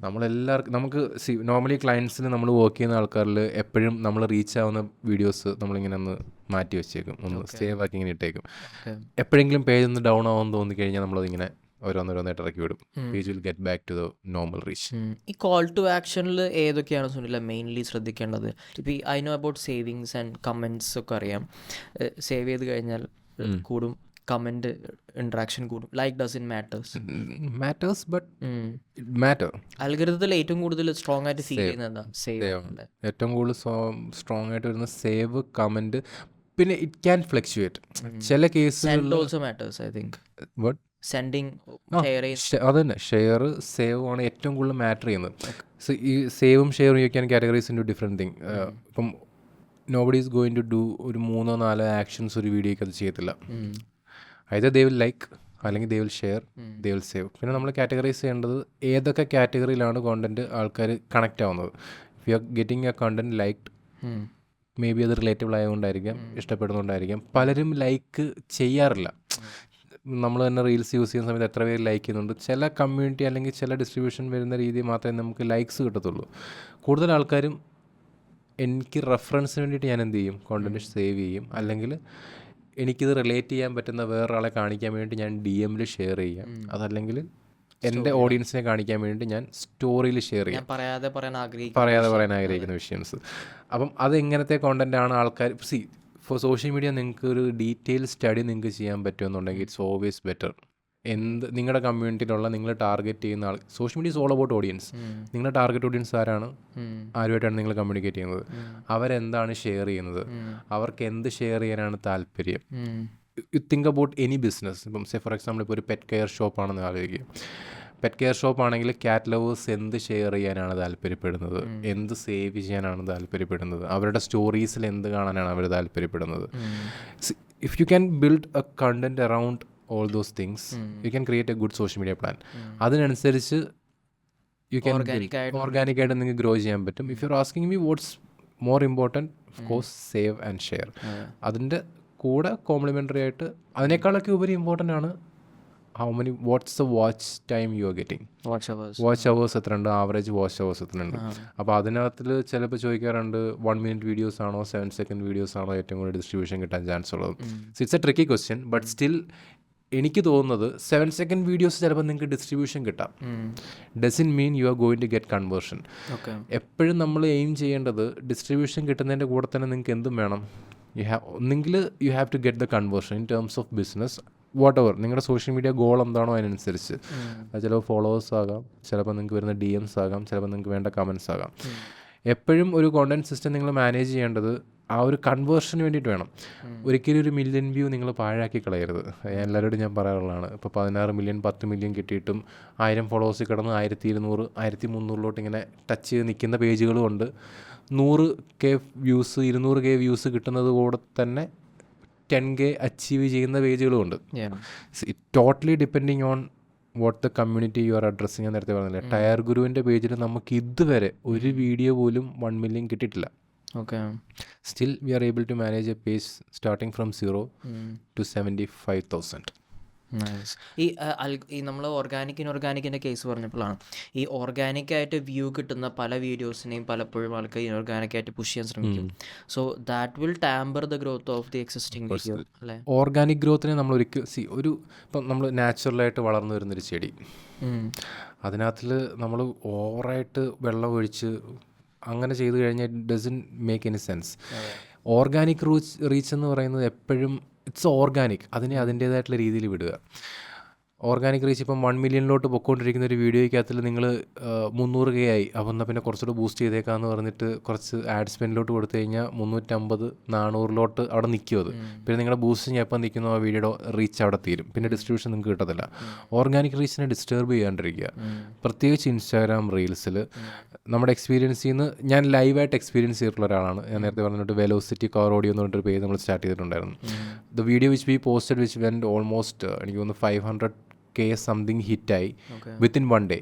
നമ്മളെല്ലാവർക്കും നമുക്ക് നോർമലി ക്ലയൻസിന് നമ്മൾ വർക്ക് ചെയ്യുന്ന ആൾക്കാരിൽ എപ്പോഴും നമ്മൾ റീച്ച് ആവുന്ന വീഡിയോസ് നമ്മളിങ്ങനെ ഒന്ന് മാറ്റി വെച്ചേക്കും, ഒന്ന് സേവ് ആക്കി ഇങ്ങനെ ഇട്ടേക്കും. എപ്പോഴെങ്കിലും പേജ് ഒന്ന് ഡൗൺ ആവുമെന്ന് തോന്നിക്കഴിഞ്ഞാൽ നമ്മളതിങ്ങനെ ഓരോന്നോരോന്നായിട്ട് ഇറക്കി വിടും. Page will get back to the normal reach. ഈ കോൾ ടു ആക്ഷനിൽ ഏതൊക്കെയാണ് സുനില മെയിൻലി ശ്രദ്ധിക്കേണ്ടത്? ഇപ്പോൾ I know about savings and comments ഒക്കെ അറിയാം. സേവ് ചെയ്ത് കഴിഞ്ഞാൽ കൂടും, കമന്റ് ഇന്ററാക്ഷൻ കൂടും. Like doesn't matters but matter. അൽഗരിതത്തിൽ ഏറ്റവും കൂടുതൽ സ്ട്രോങ് ആയിട്ട് ഫീൽ ചെയ്യുന്നത് സേവ്. ഏറ്റവും കൂടുതൽ സ്ട്രോങ് ആയിട്ട് വരുന്ന സേവ്, കമന്റ്. പിന്നെ ഇറ്റ് ക്യാൻ ഫ്ലക്ച്വേറ്റ്. ചില കേസുകളിൽ also matters I think. Sending, അതന്നെ, ഷെയർ, സേവ് ആണ് ഏറ്റവും കൂടുതൽ മാറ്റർ ചെയ്യുന്നത്. ഈ സേവും ഷെയറും you can categorise into different thing. ഇപ്പം nobody is going to do ഒരു 3-4 ആക്ഷൻസ് ഒരു വീഡിയോയ്ക്ക് അത് ചെയ്യത്തില്ല. either they will like, അല്ലെങ്കിൽ they will share, they will save. പിന്നെ നമ്മൾ കാറ്റഗറൈസ് ചെയ്യേണ്ടത് ഏതൊക്കെ കാറ്റഗറിയിലാണ് കോണ്ടന്റ് ആൾക്കാർ കണക്റ്റ് ആവുന്നത്. If you are getting A content liked, may be അത് റിലേറ്റബിൾ ആയതുകൊണ്ടായിരിക്കാം, ഇഷ്ടപ്പെടുന്നതുകൊണ്ടായിരിക്കാം. പലരും ലൈക്ക് ചെയ്യാറില്ല. നമ്മൾ തന്നെ റീൽസ് യൂസ് ചെയ്യുന്ന സമയത്ത് എത്ര പേര് ലൈക്ക് ചെയ്യുന്നുണ്ട്. ചില കമ്മ്യൂണിറ്റി അല്ലെങ്കിൽ ചില ഡിസ്ട്രിബ്യൂഷൻ വരുന്ന രീതി മാത്രമേ നമുക്ക് ലൈക്സ് കിട്ടത്തുള്ളൂ. കൂടുതൽ ആൾക്കാരും എനിക്ക് റെഫറൻസിന് വേണ്ടിയിട്ട് ഞാൻ എന്ത് ചെയ്യും, കോണ്ടന്റ് സേവ് ചെയ്യും. അല്ലെങ്കിൽ എനിക്കിത് റിലേറ്റ് ചെയ്യാൻ പറ്റുന്ന വേറൊരാളെ കാണിക്കാൻ വേണ്ടി ഞാൻ DM-ൽ ഷെയർ ചെയ്യാം. അതല്ലെങ്കിൽ എൻ്റെ ഓഡിയൻസിനെ കാണിക്കാൻ വേണ്ടി ഞാൻ സ്റ്റോറിയിൽ ഷെയർ ചെയ്യാം, പറയാതെ പറയാൻ ആഗ്രഹിക്കുന്ന വിഷയംസ്. അപ്പം അത് എങ്ങനത്തെ കോണ്ടൻ്റാണ് ആൾക്കാർ ഫോർ സോഷ്യൽ മീഡിയ. നിങ്ങൾക്ക് ഒരു ഡീറ്റെയിൽ സ്റ്റഡി നിങ്ങൾക്ക് ചെയ്യാൻ പറ്റുമെന്നുണ്ടെങ്കിൽ ഇറ്റ്സ് ഓൾവേസ് ബെറ്റർ. നിങ്ങളുടെ കമ്മ്യൂണിറ്റിയിലുള്ള നിങ്ങൾ ടാർഗറ്റ് ചെയ്യുന്ന ആൾ, social media is all about audience. നിങ്ങളുടെ ടാർഗറ്റ് ഓഡിയൻസ് ആരാണ്, ആരുമായിട്ടാണ് നിങ്ങൾ കമ്മ്യൂണിക്കേറ്റ് ചെയ്യുന്നത്, അവരെന്താണ് ഷെയർ ചെയ്യുന്നത്, അവർക്ക് എന്ത് ഷെയർ ചെയ്യാനാണ് താല്പര്യം. You think about any business. ഇപ്പം ഫോർ എക്സാമ്പിൾ ഇപ്പോൾ ഒരു പെറ്റ് കെയർ ഷോപ്പാണെന്ന് ആലോചിക്കുക. പെറ്റ് കെയർ ഷോപ്പ് ആണെങ്കിൽ ക്യാറ്റ് ലവേഴ്സ് എന്ത് ഷെയർ ചെയ്യാനാണ് താല്പര്യപ്പെടുന്നത്, എന്ത് സേവ് ചെയ്യാനാണ് താല്പര്യപ്പെടുന്നത്, അവരുടെ സ്റ്റോറീസിൽ എന്ത് കാണാനാണ് അവർ താല്പര്യപ്പെടുന്നത്. If you can build A content around all those things, you can create a good social media plan. അതിനനുസരിച്ച് യു ക്യാൻ ഓർഗാനിക്കായിട്ട് നിങ്ങൾക്ക് ഗ്രോ ചെയ്യാൻ പറ്റും. If you are asking me what's more important, of course save and share. അതിൻ്റെ കൂടെ complimentary ആയിട്ട് അതിനേക്കാളൊക്കെ ഉപരി important ആണ് what's the watch time you are getting. Watch hours എത്ര ഉണ്ട്, ആവറേജ് വാച്ച് അവേഴ്സ് എത്ര ഉണ്ട്. അപ്പോൾ അതിനകത്തിൽ ചിലപ്പോൾ ചോദിക്കാറുണ്ട് 1 minute വീഡിയോസ് ആണോ 7 second വീഡിയോസ് ആണോ ഏറ്റവും കൂടുതൽ ഡിസ്ട്രിബ്യൂഷൻ കിട്ടാൻ ചാൻസ് ഉള്ളത്. It's a tricky question. But still എനിക്ക് തോന്നുന്നത് 7 second വീഡിയോസ് ചിലപ്പോൾ നിങ്ങൾക്ക് ഡിസ്ട്രിബ്യൂഷൻ കിട്ടാം. Doesn't mean you are going to get conversion. എപ്പോഴും നമ്മൾ എയിം ചെയ്യേണ്ടത് ഡിസ്ട്രിബ്യൂഷൻ കിട്ടുന്നതിൻ്റെ കൂടെ തന്നെ നിങ്ങൾക്ക് എന്തും വേണം. ഒന്നെങ്കിൽ you have to get the conversion in terms of business, whatever നിങ്ങളുടെ സോഷ്യൽ മീഡിയ ഗോൾ എന്താണോ അതിനനുസരിച്ച്. അത് ചിലപ്പോൾ ഫോളോവേഴ്സ് ആകാം, ചിലപ്പോൾ നിങ്ങൾക്ക് വരുന്ന DMs ആകാം, ചിലപ്പോൾ നിങ്ങൾക്ക് വേണ്ട കമൻസ് ആകാം. എപ്പോഴും ഒരു കോണ്ടന്റ് സിസ്റ്റം നിങ്ങൾ മാനേജ് ചെയ്യേണ്ടത് ആ ഒരു കൺവേർഷന് വേണ്ടിയിട്ട് വേണം. ഒരിക്കലും ഒരു 1 million വ്യൂ നിങ്ങൾ പാഴാക്കി കളയരുത്. എല്ലാവരോടും ഞാൻ പറയാറുള്ളതാണ്. ഇപ്പോൾ 16 million 10 million കിട്ടിയിട്ടും 1000 ഫോളോവേഴ്സിൽ കിടന്ന് 1200 1300 ഇങ്ങനെ ടച്ച് ചെയ്ത് നിൽക്കുന്ന പേജുകളും ഉണ്ട്. 100K വ്യൂസ് 200K വ്യൂസ് കിട്ടുന്നത് കൂടെ തന്നെ 10K അച്ചീവ് ചെയ്യുന്ന പേജുകളും ഉണ്ട്. It totally depending on what the community you are addressing. ഞാൻ നേരത്തെ പറഞ്ഞില്ലേ, ടയർ ഗുരുവിൻ്റെ പേജിൽ നമുക്ക് ഇതുവരെ ഒരു വീഡിയോ പോലും 1 million കിട്ടിയിട്ടില്ല. Okay. Still, we are able to manage a page starting from 0 to 75,000. Nice. ഈ നമ്മൾ ഓർഗാനിക് ഇനോർഗാനിക്കിൻ്റെ കേസ് പറഞ്ഞപ്പോഴാണ് ഈ ഓർഗാനിക്കായിട്ട് വ്യൂ കിട്ടുന്ന പല വീഡിയോസിനെയും പലപ്പോഴും ആൾക്കാർ ഇനോർഗാനിക്കായിട്ട് പുഷ് ചെയ്യാൻ ശ്രമിക്കും. So that will tamper the growth of the existing video അല്ലേ? ഓർഗാനിക് ഗ്രോത്തിനെ നമ്മൾ ഒരിക്കൽ ഇപ്പം നമ്മൾ നാച്ചുറലായിട്ട് വളർന്നു വരുന്നൊരു ചെടി, അതിനകത്തിൽ നമ്മൾ ഓവറായിട്ട് വെള്ളം ഒഴിച്ച് അങ്ങനെ ചെയ്തു കഴിഞ്ഞാൽ it doesn't make any sense. Organic reach എന്ന് പറയുന്നത് എപ്പോഴും ഇറ്റ്സ് ഓർഗാനിക്, അതിനെ അതിൻ്റേതായിട്ടുള്ള രീതിയിൽ വിടുക. ഓർഗാനിക് റീച്ച് ഇപ്പം 1 മില്യണിലോട്ട് പൊയ്ക്കൊണ്ടിരിക്കുന്ന ഒരു വീഡിയോയ്ക്കകത്തിൽ നിങ്ങൾ 300K ആയി, അപ്പം എന്നാൽ പിന്നെ കുറച്ചുകൂടെ ബൂസ്റ്റ് ചെയ്തേക്കാമെന്ന് പറഞ്ഞിട്ട് കുറച്ച് ആഡ് സ്പെൻഡിലോട്ട് കൊടുത്തു കഴിഞ്ഞാൽ 350-400 അവിടെ നിൽക്കും. അത് പിന്നെ നിങ്ങളുടെ ബൂസ്റ്റിങ് എപ്പോൾ നിൽക്കുന്നോ ആ വീഡിയോയുടെ റീച്ച് അവിടെ തീരും, പിന്നെ ഡിസ്ട്രിബ്യൂഷൻ നിങ്ങൾക്ക് കിട്ടത്തില്ല. ഓർഗാനിക് റീച്ചിനെ ഡിസ്റ്റർബ് ചെയ്യാണ്ടിരിക്കുക. പ്രത്യേകിച്ച് ഇൻസ്റ്റാഗ്രാം റീൽസിൽ നമ്മുടെ എക്സ്പീരിയൻസിൽ നിന്ന് ഞാൻ ലൈവായിട്ട് എക്സ്പീരിയൻസ് ചെയ്തിട്ടുള്ള ഒരാളാണ്. ഞാൻ നേരത്തെ പറഞ്ഞിട്ട് വെലോസിറ്റി കാർ ഓഡിയോ എന്ന് പറഞ്ഞിട്ടൊരു പേജ് നമ്മൾ സ്റ്റാർട്ട് ചെയ്തിട്ടുണ്ടായിരുന്നു. The video which we posted which went almost എനിക്ക് തോന്നുന്നു 500K സംതിങ് ഹിറ്റായി വിത്തിൻ 1 day.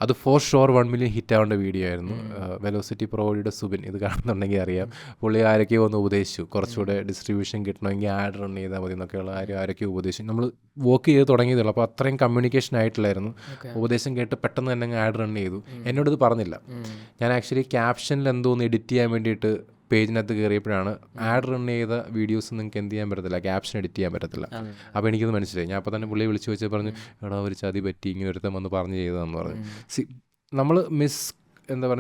അത് ഫോർ ഷുവർ 1 മില്യൺ ഹിറ്റ് ആവേണ്ട വീഡിയോ ആയിരുന്നു. വെലോസിറ്റി പ്രൊവൈഡറുടെ സുബിൻ ഇത് കാണുന്നുണ്ടെങ്കിൽ അറിയാം. പുള്ളി ആരൊക്കെ വന്ന് ഉപദേശിച്ചു കുറച്ചുകൂടെ ഡിസ്ട്രിബ്യൂഷൻ കിട്ടണമെങ്കിൽ ആഡ് റൺ ചെയ്താൽ മതി എന്നൊക്കെയുള്ള ആരൊക്കെ ഉപദേശിച്ചു. നമ്മൾ വർക്ക് ചെയ്ത് തുടങ്ങിയതുള്ളൂ, അപ്പോൾ അത്രയും കമ്മ്യൂണിക്കേഷൻ ആയിട്ടില്ലായിരുന്നു. ഉപദേശം കേട്ട് പെട്ടെന്ന് തന്നെ ആഡ് റൺ ചെയ്തു. എന്നോടിത് പറഞ്ഞില്ല. ഞാൻ ആക്ച്വലി ക്യാപ്ഷനിൽ എന്തോന്ന് എഡിറ്റ് ചെയ്യാൻ വേണ്ടിയിട്ട് പേജിനകത്ത് കയറിയപ്പോഴാണ് ആഡ് റൺ ചെയ്ത വീഡിയോസ് നിങ്ങൾക്ക് എന്ത് ചെയ്യാൻ പറ്റത്തില്ല, ക്യാപ്ഷൻ എഡിറ്റ് ചെയ്യാൻ പറ്റത്തില്ല. അപ്പോൾ എനിക്കത് മനസ്സിലായി. ഞാൻ അപ്പോൾ തന്നെ പുള്ളിയെ വിളിച്ച് വെച്ചാൽ പറഞ്ഞു, എടാ ഒരു ചതി പറ്റി, ഇങ്ങനെ ഒരുത്തം വന്ന് പറഞ്ഞ് ചെയ്തതെന്ന് പറഞ്ഞു. നമ്മൾ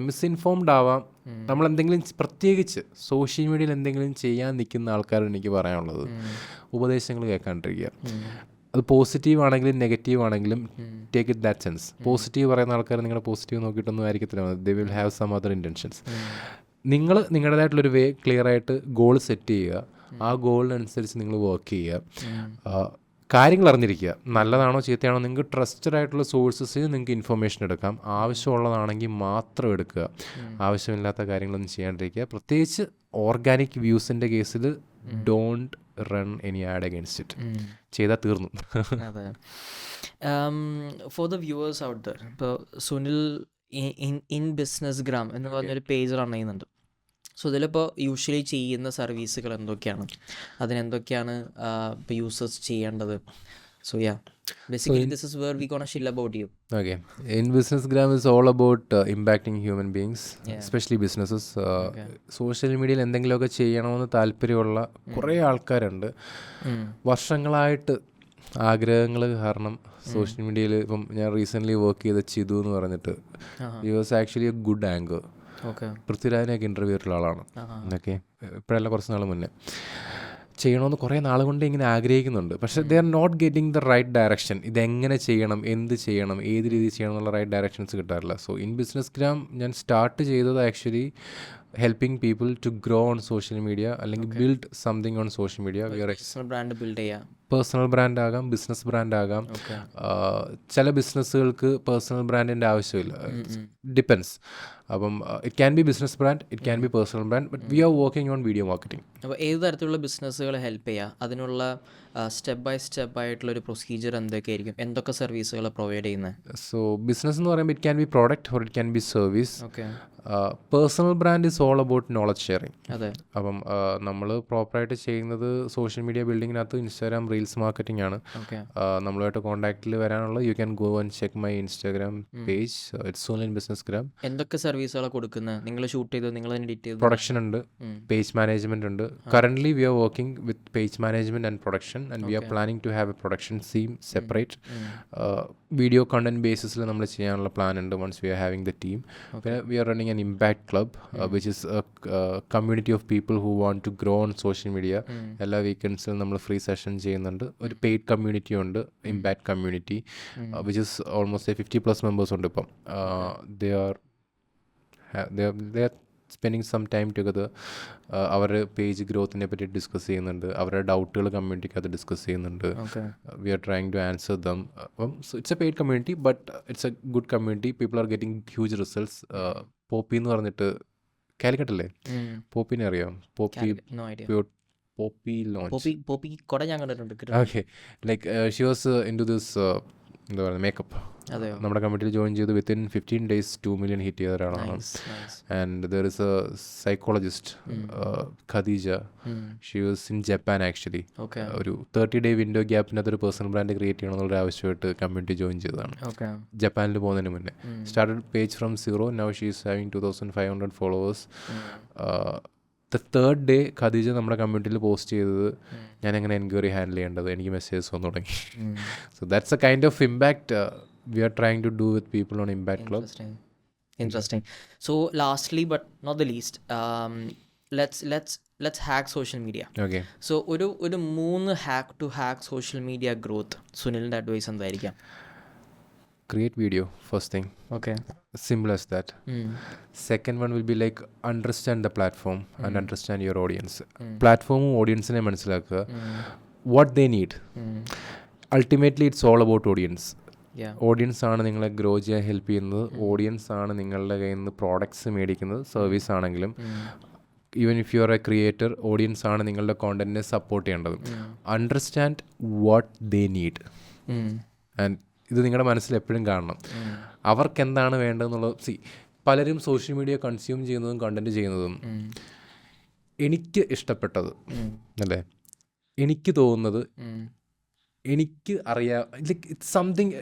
മിസ്ഇൻഫോംഡ് ആവാം. നമ്മൾ എന്തെങ്കിലും പ്രത്യേകിച്ച് സോഷ്യൽ മീഡിയയിൽ എന്തെങ്കിലും ചെയ്യാൻ നിൽക്കുന്ന ആൾക്കാരോട് എനിക്ക് പറയാനുള്ളത് ഉപദേശങ്ങൾ കേൾക്കാണ്ടിരിക്കുക. അത് പോസിറ്റീവ് ആണെങ്കിലും നെഗറ്റീവ് ആണെങ്കിലും take it that sense. Positive പറയുന്ന ആൾക്കാർ നിങ്ങളുടെ പോസിറ്റീവ് നോക്കിയിട്ടൊന്നും ആയിരിക്കത്തില്ല, they will have some other intentions. നിങ്ങൾ നിങ്ങളുടേതായിട്ടുള്ളൊരു വേ ക്ലിയർ ആയിട്ട് ഗോൾ സെറ്റ് ചെയ്യുക, ആ ഗോളിനനുസരിച്ച് നിങ്ങൾ വർക്ക് ചെയ്യുക, കാര്യങ്ങൾ അറിഞ്ഞിരിക്കുക. നല്ലതാണോ ചീത്തയാണോ നിങ്ങൾക്ക് ട്രസ്റ്റഡ് ആയിട്ടുള്ള സോഴ്സസിൽ നിങ്ങൾക്ക് ഇൻഫർമേഷൻ എടുക്കാം. ആവശ്യമുള്ളതാണെങ്കിൽ മാത്രം എടുക്കുക, ആവശ്യമില്ലാത്ത കാര്യങ്ങളൊന്നും ചെയ്യാണ്ടിരിക്കുക. പ്രത്യേകിച്ച് ഓർഗാനിക് വ്യൂസിൻ്റെ കേസിൽ don't run any add against it. ചെയ്താൽ തീർന്നു. അതെ. For the viewers out there, ഇപ്പോൾ സുനിൽ ഇൻ ബിസിനസ് ഗ്രാം എന്ന് പറഞ്ഞൊരു പേജ് റൺ ചെയ്യുന്നുണ്ട്. സോ ഇതിലിപ്പോൾ യൂഷ്വലി ചെയ്യുന്ന സർവീസുകൾ എന്തൊക്കെയാണ്, അതിനെന്തൊക്കെയാണ് ഇപ്പോൾ യൂസേഴ്സ് ചെയ്യേണ്ടത്? So yeah, basically this is where we gonna chill about you. Okay, in Businessgram is all about impacting human beings, especially businesses. Social മീഡിയയിൽ എന്തെങ്കിലുമൊക്കെ ചെയ്യണമെന്ന് താല്പര്യമുള്ള കുറേ ആൾക്കാരുണ്ട്. വർഷങ്ങളായിട്ട് ആഗ്രഹങ്ങൾ കാരണം സോഷ്യൽ മീഡിയയിൽ ഇപ്പം ഞാൻ റീസെൻ്റ്ലി വർക്ക് ചെയ്ത ചിതു എന്ന് പറഞ്ഞിട്ട് he was actually a good anchor. പൃഥ്വിരാജിനെയൊക്കെ ഇൻ്റർവ്യൂ ചെയ്തിട്ടുള്ള ആളാണ്. ഓക്കെ, ഇപ്പോഴല്ല കുറച്ച് നാൾ മുന്നേ. ചെയ്യണമെന്ന് കുറേ നാൾ കൊണ്ട് ഇങ്ങനെ ആഗ്രഹിക്കുന്നുണ്ട്, പക്ഷേ they are not getting the right direction. ഇതെങ്ങനെ ചെയ്യണം, എന്ത് ചെയ്യണം, ഏത് രീതിയിൽ ചെയ്യണം എന്നുള്ള റൈറ്റ് ഡയറക്ഷൻസ് കിട്ടാറില്ല. സോ ഇൻ ബിസിനസ്ഗ്രാം ഞാൻ സ്റ്റാർട്ട് ചെയ്തത് actually helping people to grow on social media, അല്ലെങ്കിൽ build something on social media. Brand build ചെയ്യാം. പേഴ്സണൽ ബ്രാൻഡ് ആകാം, ബിസിനസ് ബ്രാൻഡ് ആകാം. ചില ബിസിനസ്സുകൾക്ക് പേഴ്സണൽ ബ്രാൻഡിൻ്റെ ആവശ്യമില്ല, ഡിപ്പെൻസ്. അപ്പം it can be business brand, it can be personal brand, but V are working on video marketing. അപ്പോൾ ഏത് തരത്തിലുള്ള ബിസിനസ്സുകൾ ഹെൽപ്പ് ചെയ്യുക, അതിനുള്ള സ്റ്റെപ്പ് ബൈ സ്റ്റെപ്പ് ആയിട്ടുള്ളൊരു പ്രൊസീജിയർ എന്തൊക്കെയായിരിക്കും, എന്തൊക്കെ സർവീസുകൾ പ്രൊവൈഡ് ചെയ്യുന്നത്? സോ ബിസിനസ് എന്ന് പറയുമ്പോൾ it can be product or it can be service. Okay. Personal brand is all about knowledge sharing. അതെ. അപ്പം നമ്മൾ പ്രോപ്പറായിട്ട് ചെയ്യുന്നത് സോഷ്യൽ മീഡിയ ബിൽഡിങ്ങിനകത്ത് ഇൻസ്റ്റാഗ്രാം റീൽസ് മാർക്കറ്റിംഗ് ആണ്. നമ്മളുമായിട്ട് കോൺടാക്റ്റിൽ വരാനുള്ള you can go and check my Instagram page, it's Sunil Businessgram. എന്തൊക്കെ സർവീസുകളാണ് കൊടുക്കുന്നത്? നിങ്ങൾ ഷൂട്ട് ചെയ്ത് നിങ്ങൾ എഡിറ്റ് ചെയ്ത്? പ്രൊഡക്ഷൻ ഉണ്ട്, പേജ് മാനേജ്മെന്റ് ഉണ്ട്. Currently we are working with page management and production, and we are planning to have a production team separate. Video content ബേസിസിൽ നമ്മൾ ചെയ്യാനുള്ള പ്ലാൻ ഉണ്ട് once we are having the team. പിന്നെ we are running an impact club, which is a community of people who want to grow on social media. എല്ലാ വീക്കെൻഡ്സിലും നമ്മൾ free session ചെയ്യുന്നുണ്ട്. ഒരു paid community impact, ഇമ്പാക്ട് കമ്മ്യൂണിറ്റി, which is almost 50+ members ഉണ്ട് ഇപ്പം. they are spending some time together. അവരുടെ page ഗ്രോത്തിനെ പറ്റി ഡിസ്കസ് ചെയ്യുന്നുണ്ട്, അവരുടെ ഡൗട്ടുകൾ കമ്മ്യൂണിറ്റിക്കകത്ത് ഡിസ്കസ് ചെയ്യുന്നുണ്ട്. We are trying to answer them. അപ്പം it's a paid community, but it's a good community. People are getting huge results. Poppy എന്ന് പറഞ്ഞിട്ട് കാലിക്കട്ടല്ലേ, പോപ്പിനെ അറിയാം? Poppy launch. പോപ്പി കൊട ഞാൻ കണ്ടിട്ടുണ്ട്. Okay, like she was into this എന്താ പറയുക makeup അതെയോ? നമ്മുടെ കമ്മ്യൂണിറ്റിയിൽ ജോയിൻ ചെയ്ത് വിത്തിൻ 15 days 2 million ഹിറ്റ് ചെയ്ത ഒരാളാണ്. Nice, nice. And there is a psychologist Khadeeja. She was in Japan actually. Okay. ഒരു 30-day വിൻഡോ ഗ്യാപ്പിനകത്ത് ഒരു പേഴ്സണൽ ബ്രാൻഡ് ക്രിയേറ്റ് ചെയ്യണമെന്നുള്ള ആവശ്യമായിട്ട് കമ്മ്യൂണിറ്റി ജോയിൻ ചെയ്തതാണ് Okay. ജപ്പാനിൽ പോകുന്നതിന് മുന്നേ. Started page from 0. Now she is having 2500 followers. The third day Khadeeja നമ്മുടെ കമ്മ്യൂണിറ്റിയിൽ പോസ്റ്റ് ചെയ്തത് ഞാൻ എങ്ങനെ എൻക്വയറി ഹാൻഡിൽ ചെയ്യേണ്ടത്, എനിക്ക് മെസ്സേജസ് വന്നു തുടങ്ങി. So that's A kind of impact we are trying to do with people on Impact Club. Interesting. So lastly but not the least, let's hack social media. Okay. So ഒരു 3 hack social media growth സുനിലിന്റെ advice എന്തായിരിക്കാം? Create video, first thing. Okay. Simple as that. Second one will be like understand the platform and understand your audience. Platform audience-നെ മനസ്സിലാക്കുക, what they need. Ultimately it's all about audience. Audience ആണ് നിങ്ങളെ grow ചെയ്യാൻ help ചെയ്യുന്നത്. Audience ആണ് നിങ്ങളുടെ കയ്യിൽ നിന്ന് products മേടിക്കുന്നത്, സർവീസ് ആണെങ്കിലും. Even if you R A creator, audience ആണ് നിങ്ങളുടെ കോണ്ടന്റിനെ സപ്പോർട്ട് ചെയ്യേണ്ടത്. Understand what they need. And ഇത് നിങ്ങളുടെ മനസ്സിൽ എപ്പോഴും കാണണം, അവർക്ക് എന്താണ് വേണ്ടതെന്നുള്ളത്. പലരും സോഷ്യൽ മീഡിയ കൺസ്യൂം ചെയ്യുന്നതും കണ്ടന്റ് ചെയ്യുന്നതും എനിക്ക് ഇഷ്ടപ്പെട്ടത് അല്ലേ, എനിക്ക് തോന്നുന്നത്, എനിക്ക് അറിയാം, ലൈക്ക് ഇറ്റ്സ് സംതിങ്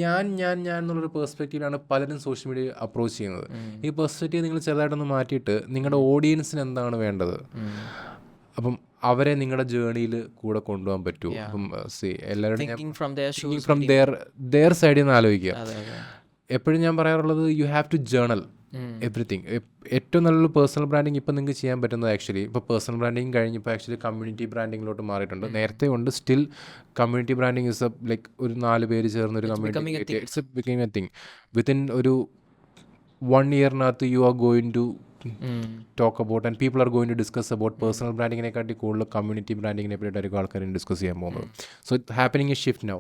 ഞാൻ എന്നുള്ളൊരു പെർസ്പെക്റ്റീവിലാണ് പലരും സോഷ്യൽ മീഡിയ അപ്രോച്ച് ചെയ്യുന്നത്. ഈ പെർസ്പെക്റ്റീവ് നിങ്ങൾ ചെറുതായിട്ടൊന്ന് മാറ്റിയിട്ട് നിങ്ങളുടെ ഓഡിയൻസിന് എന്താണ് വേണ്ടത്, അപ്പം അവരെ നിങ്ങളുടെ ജേർണിയിൽ കൂടെ കൊണ്ടുപോകാൻ പറ്റുമോ. അപ്പം എല്ലാവരുടെയും ഫ്രം ദെയർ സൈഡിൽ നിന്ന് ആലോചിക്കുക. എപ്പോഴും ഞാൻ പറയാറുള്ളത്, you have to journal everything. ഏറ്റവും നല്ലൊരു പേഴ്സണൽ ബ്രാൻഡിങ് ഇപ്പം നിങ്ങൾക്ക് ചെയ്യാൻ പറ്റുന്നത് ആക്ച്വലി ഇപ്പോൾ പേഴ്സണൽ ബ്രാൻഡിങ് കഴിഞ്ഞപ്പോൾ ആക്ച്വലി കമ്മ്യൂണിറ്റി ബ്രാൻഡിങ്ങിലോട്ട് മാറിയിട്ടുണ്ട്. നേരത്തെ ഉണ്ട്, still community branding is a like ഒരു 4 പേര് ചേർന്ന് ഒരു community. It's becoming a thing. Within ഒരു 1 year you are going to talk about and people are going to discuss about personal branding-നെക്കാട്ടി കൂടുതൽ കമ്മ്യൂണിറ്റി ബ്രാൻഡിങ്ങിനെ പറ്റിയിട്ടായിരിക്കും ആൾക്കാർ ഡിസ്കസ് ചെയ്യാൻ പോകുന്നത്. So it happening a shift now.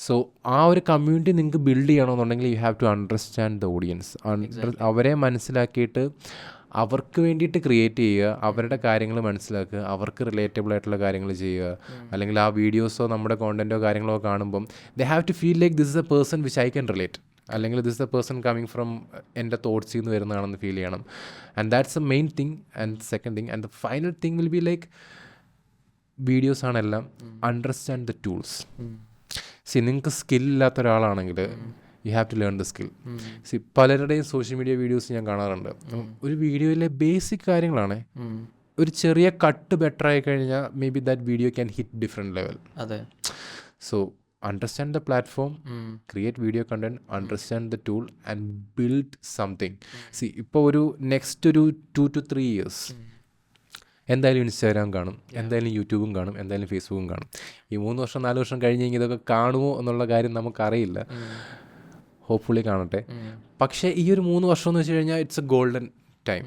So ആ ഒരു കമ്മ്യൂണിറ്റി നിങ്ങൾക്ക് ബിൽഡ് ചെയ്യണമെന്നുണ്ടെങ്കിൽ you have to understand the audience. അവരെ മനസ്സിലാക്കിയിട്ട് അവർക്ക് വേണ്ടിയിട്ട് ക്രിയേറ്റ് ചെയ്യുക, അവരുടെ കാര്യങ്ങൾ മനസ്സിലാക്കുക, അവർക്ക് റിലേറ്റബിൾ ആയിട്ടുള്ള കാര്യങ്ങൾ ചെയ്യുക. അല്ലെങ്കിൽ ആ വീഡിയോസോ നമ്മുടെ കോണ്ടൻറ്റോ കാര്യങ്ങളോ കാണുമ്പം they have to feel like this is a person which I can relate, അല്ലെങ്കിൽ this a person coming from എൻ്റെ തോട്ട്സിൽ നിന്ന് വരുന്നതാണെന്ന് ഫീൽ ചെയ്യണം. And that's a main thing. And second thing and the final thing will be like videos ആണെല്ലാം understand the tools. നിങ്ങൾക്ക് സ്കില്ലില്ലാത്ത ഒരാളാണെങ്കിൽ you have to learn the skill. പലരുടെയും സോഷ്യൽ മീഡിയ വീഡിയോസ് ഞാൻ കാണാറുണ്ട്. ഒരു വീഡിയോയിലെ ബേസിക് കാര്യങ്ങളാണ്, ഒരു ചെറിയ കട്ട് ബെറ്റർ ആയി കഴിഞ്ഞാൽ maybe that video can hit different level. അതെ. So understand the platform, create video content, understand the tool and build something. ഇപ്പോൾ ഒരു നെക്സ്റ്റ് ഒരു 2 to 3 years എന്തായാലും ഇൻസ്റ്റാഗ്രാം കാണും, എന്തായാലും യൂട്യൂബും കാണും, എന്തായാലും ഫേസ്ബുക്കും കാണും. ഈ 3 വർഷം 4 വർഷം കഴിഞ്ഞ് കഴിഞ്ഞാൽ ഇതൊക്കെ കാണുമോ എന്നുള്ള കാര്യം നമുക്കറിയില്ല. ഹോപ്പ്ഫുള്ളി കാണട്ടെ. പക്ഷേ ഈ ഒരു 3 വർഷം എന്ന് വെച്ച് കഴിഞ്ഞാൽ ഇറ്റ്സ് എ ഗോൾഡൻ ടൈം.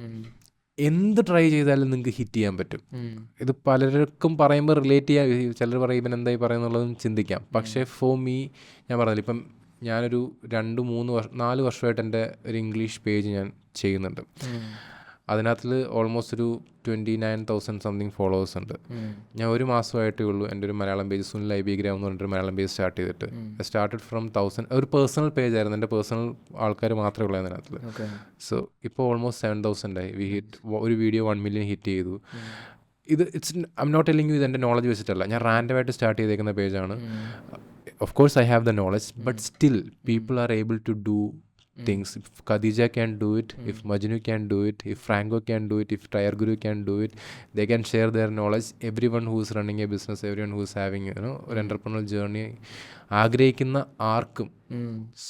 എന്ത് ട്രൈ ചെയ്താലും നിങ്ങൾക്ക് ഹിറ്റ് ചെയ്യാൻ പറ്റും. ഇത് പലർക്കും പറയുമ്പോൾ റിലേറ്റ് ചെയ്യാൻ, ചിലർ പറയും ഇവൻ എന്തായി പറയുന്നുള്ളതും ചിന്തിക്കാം. പക്ഷേ ഫോർ മീ, ഞാൻ പറഞ്ഞില്ല, ഇപ്പം ഞാനൊരു 2-3-4 വർഷമായിട്ട് എൻ്റെ ഒരു ഇംഗ്ലീഷ് പേജ് ഞാൻ ചെയ്യുന്നുണ്ട്. അതിനകത്തിൽ ഓൾമോസ്റ്റ് ഒരു 29,000 സംതിങ് ഫോളോവേഴ്സ് ഉണ്ട്. ഞാൻ 1 മാസമായിട്ടേ ഉള്ളൂ എൻ്റെ ഒരു മലയാളം പേജ്, സുനിൽ ഐബിഗ്രാം എന്ന് പറഞ്ഞിട്ടൊരു മലയാളം പേജ് സ്റ്റാർട്ട് ചെയ്തിട്ട്. സ്റ്റാർട്ടഡ് ഫ്രം 1000, ഒരു പേഴ്സണൽ പേജ് ആയിരുന്നു, എൻ്റെ പേഴ്സണൽ ആൾക്കാർ മാത്രമേ ഉള്ളൂ അതിനകത്തിൽ. സോ ഇപ്പോൾ ഓൾമോസ്റ്റ് 7,000 ആയി. വി ഹിറ്റ് ഒരു വീഡിയോ 1 million ഹിറ്റ് ചെയ്തു. ഇത് I'm not telling you ഇത് എൻ്റെ നോളജ് വെച്ചിട്ടല്ല, ഞാൻ റാൻഡമായിട്ട് സ്റ്റാർട്ട് ചെയ്തേക്കുന്ന പേജാണ്. Of course I have the knowledge, but still people are able to do things. If Khadija can do it, if Majnu can do it, if Franco can do it, if Tayar Guru can do it, they can share their knowledge. Everyone who is running a business, everyone who is having ഒരു entrepreneurial journey ആഗ്രഹിക്കുന്ന ആർക്കും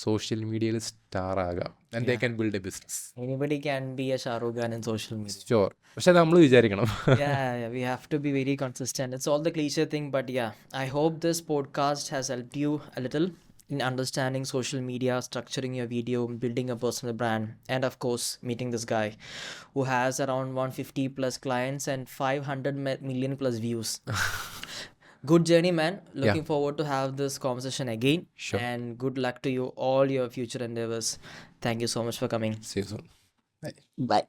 social മീഡിയയിൽ star ആകാം. and they can build a business. Anybody can be a Shah Rukh Khan in social media. Sure. പക്ഷെ നമ്മൾ വിചാരിക്കണം. yeah, we have to be very consistent. It's all the cliche thing, but yeah, I hope this podcast has helped you a little in understanding social media, structuring your video, building a personal brand, and of course meeting this guy who has around 150 plus clients and 500 million plus views. Good journey, man. Looking forward to have this conversation again. Sure. And good luck to you all your future endeavors. Thank you so much for coming. See you soon. Bye. Bye.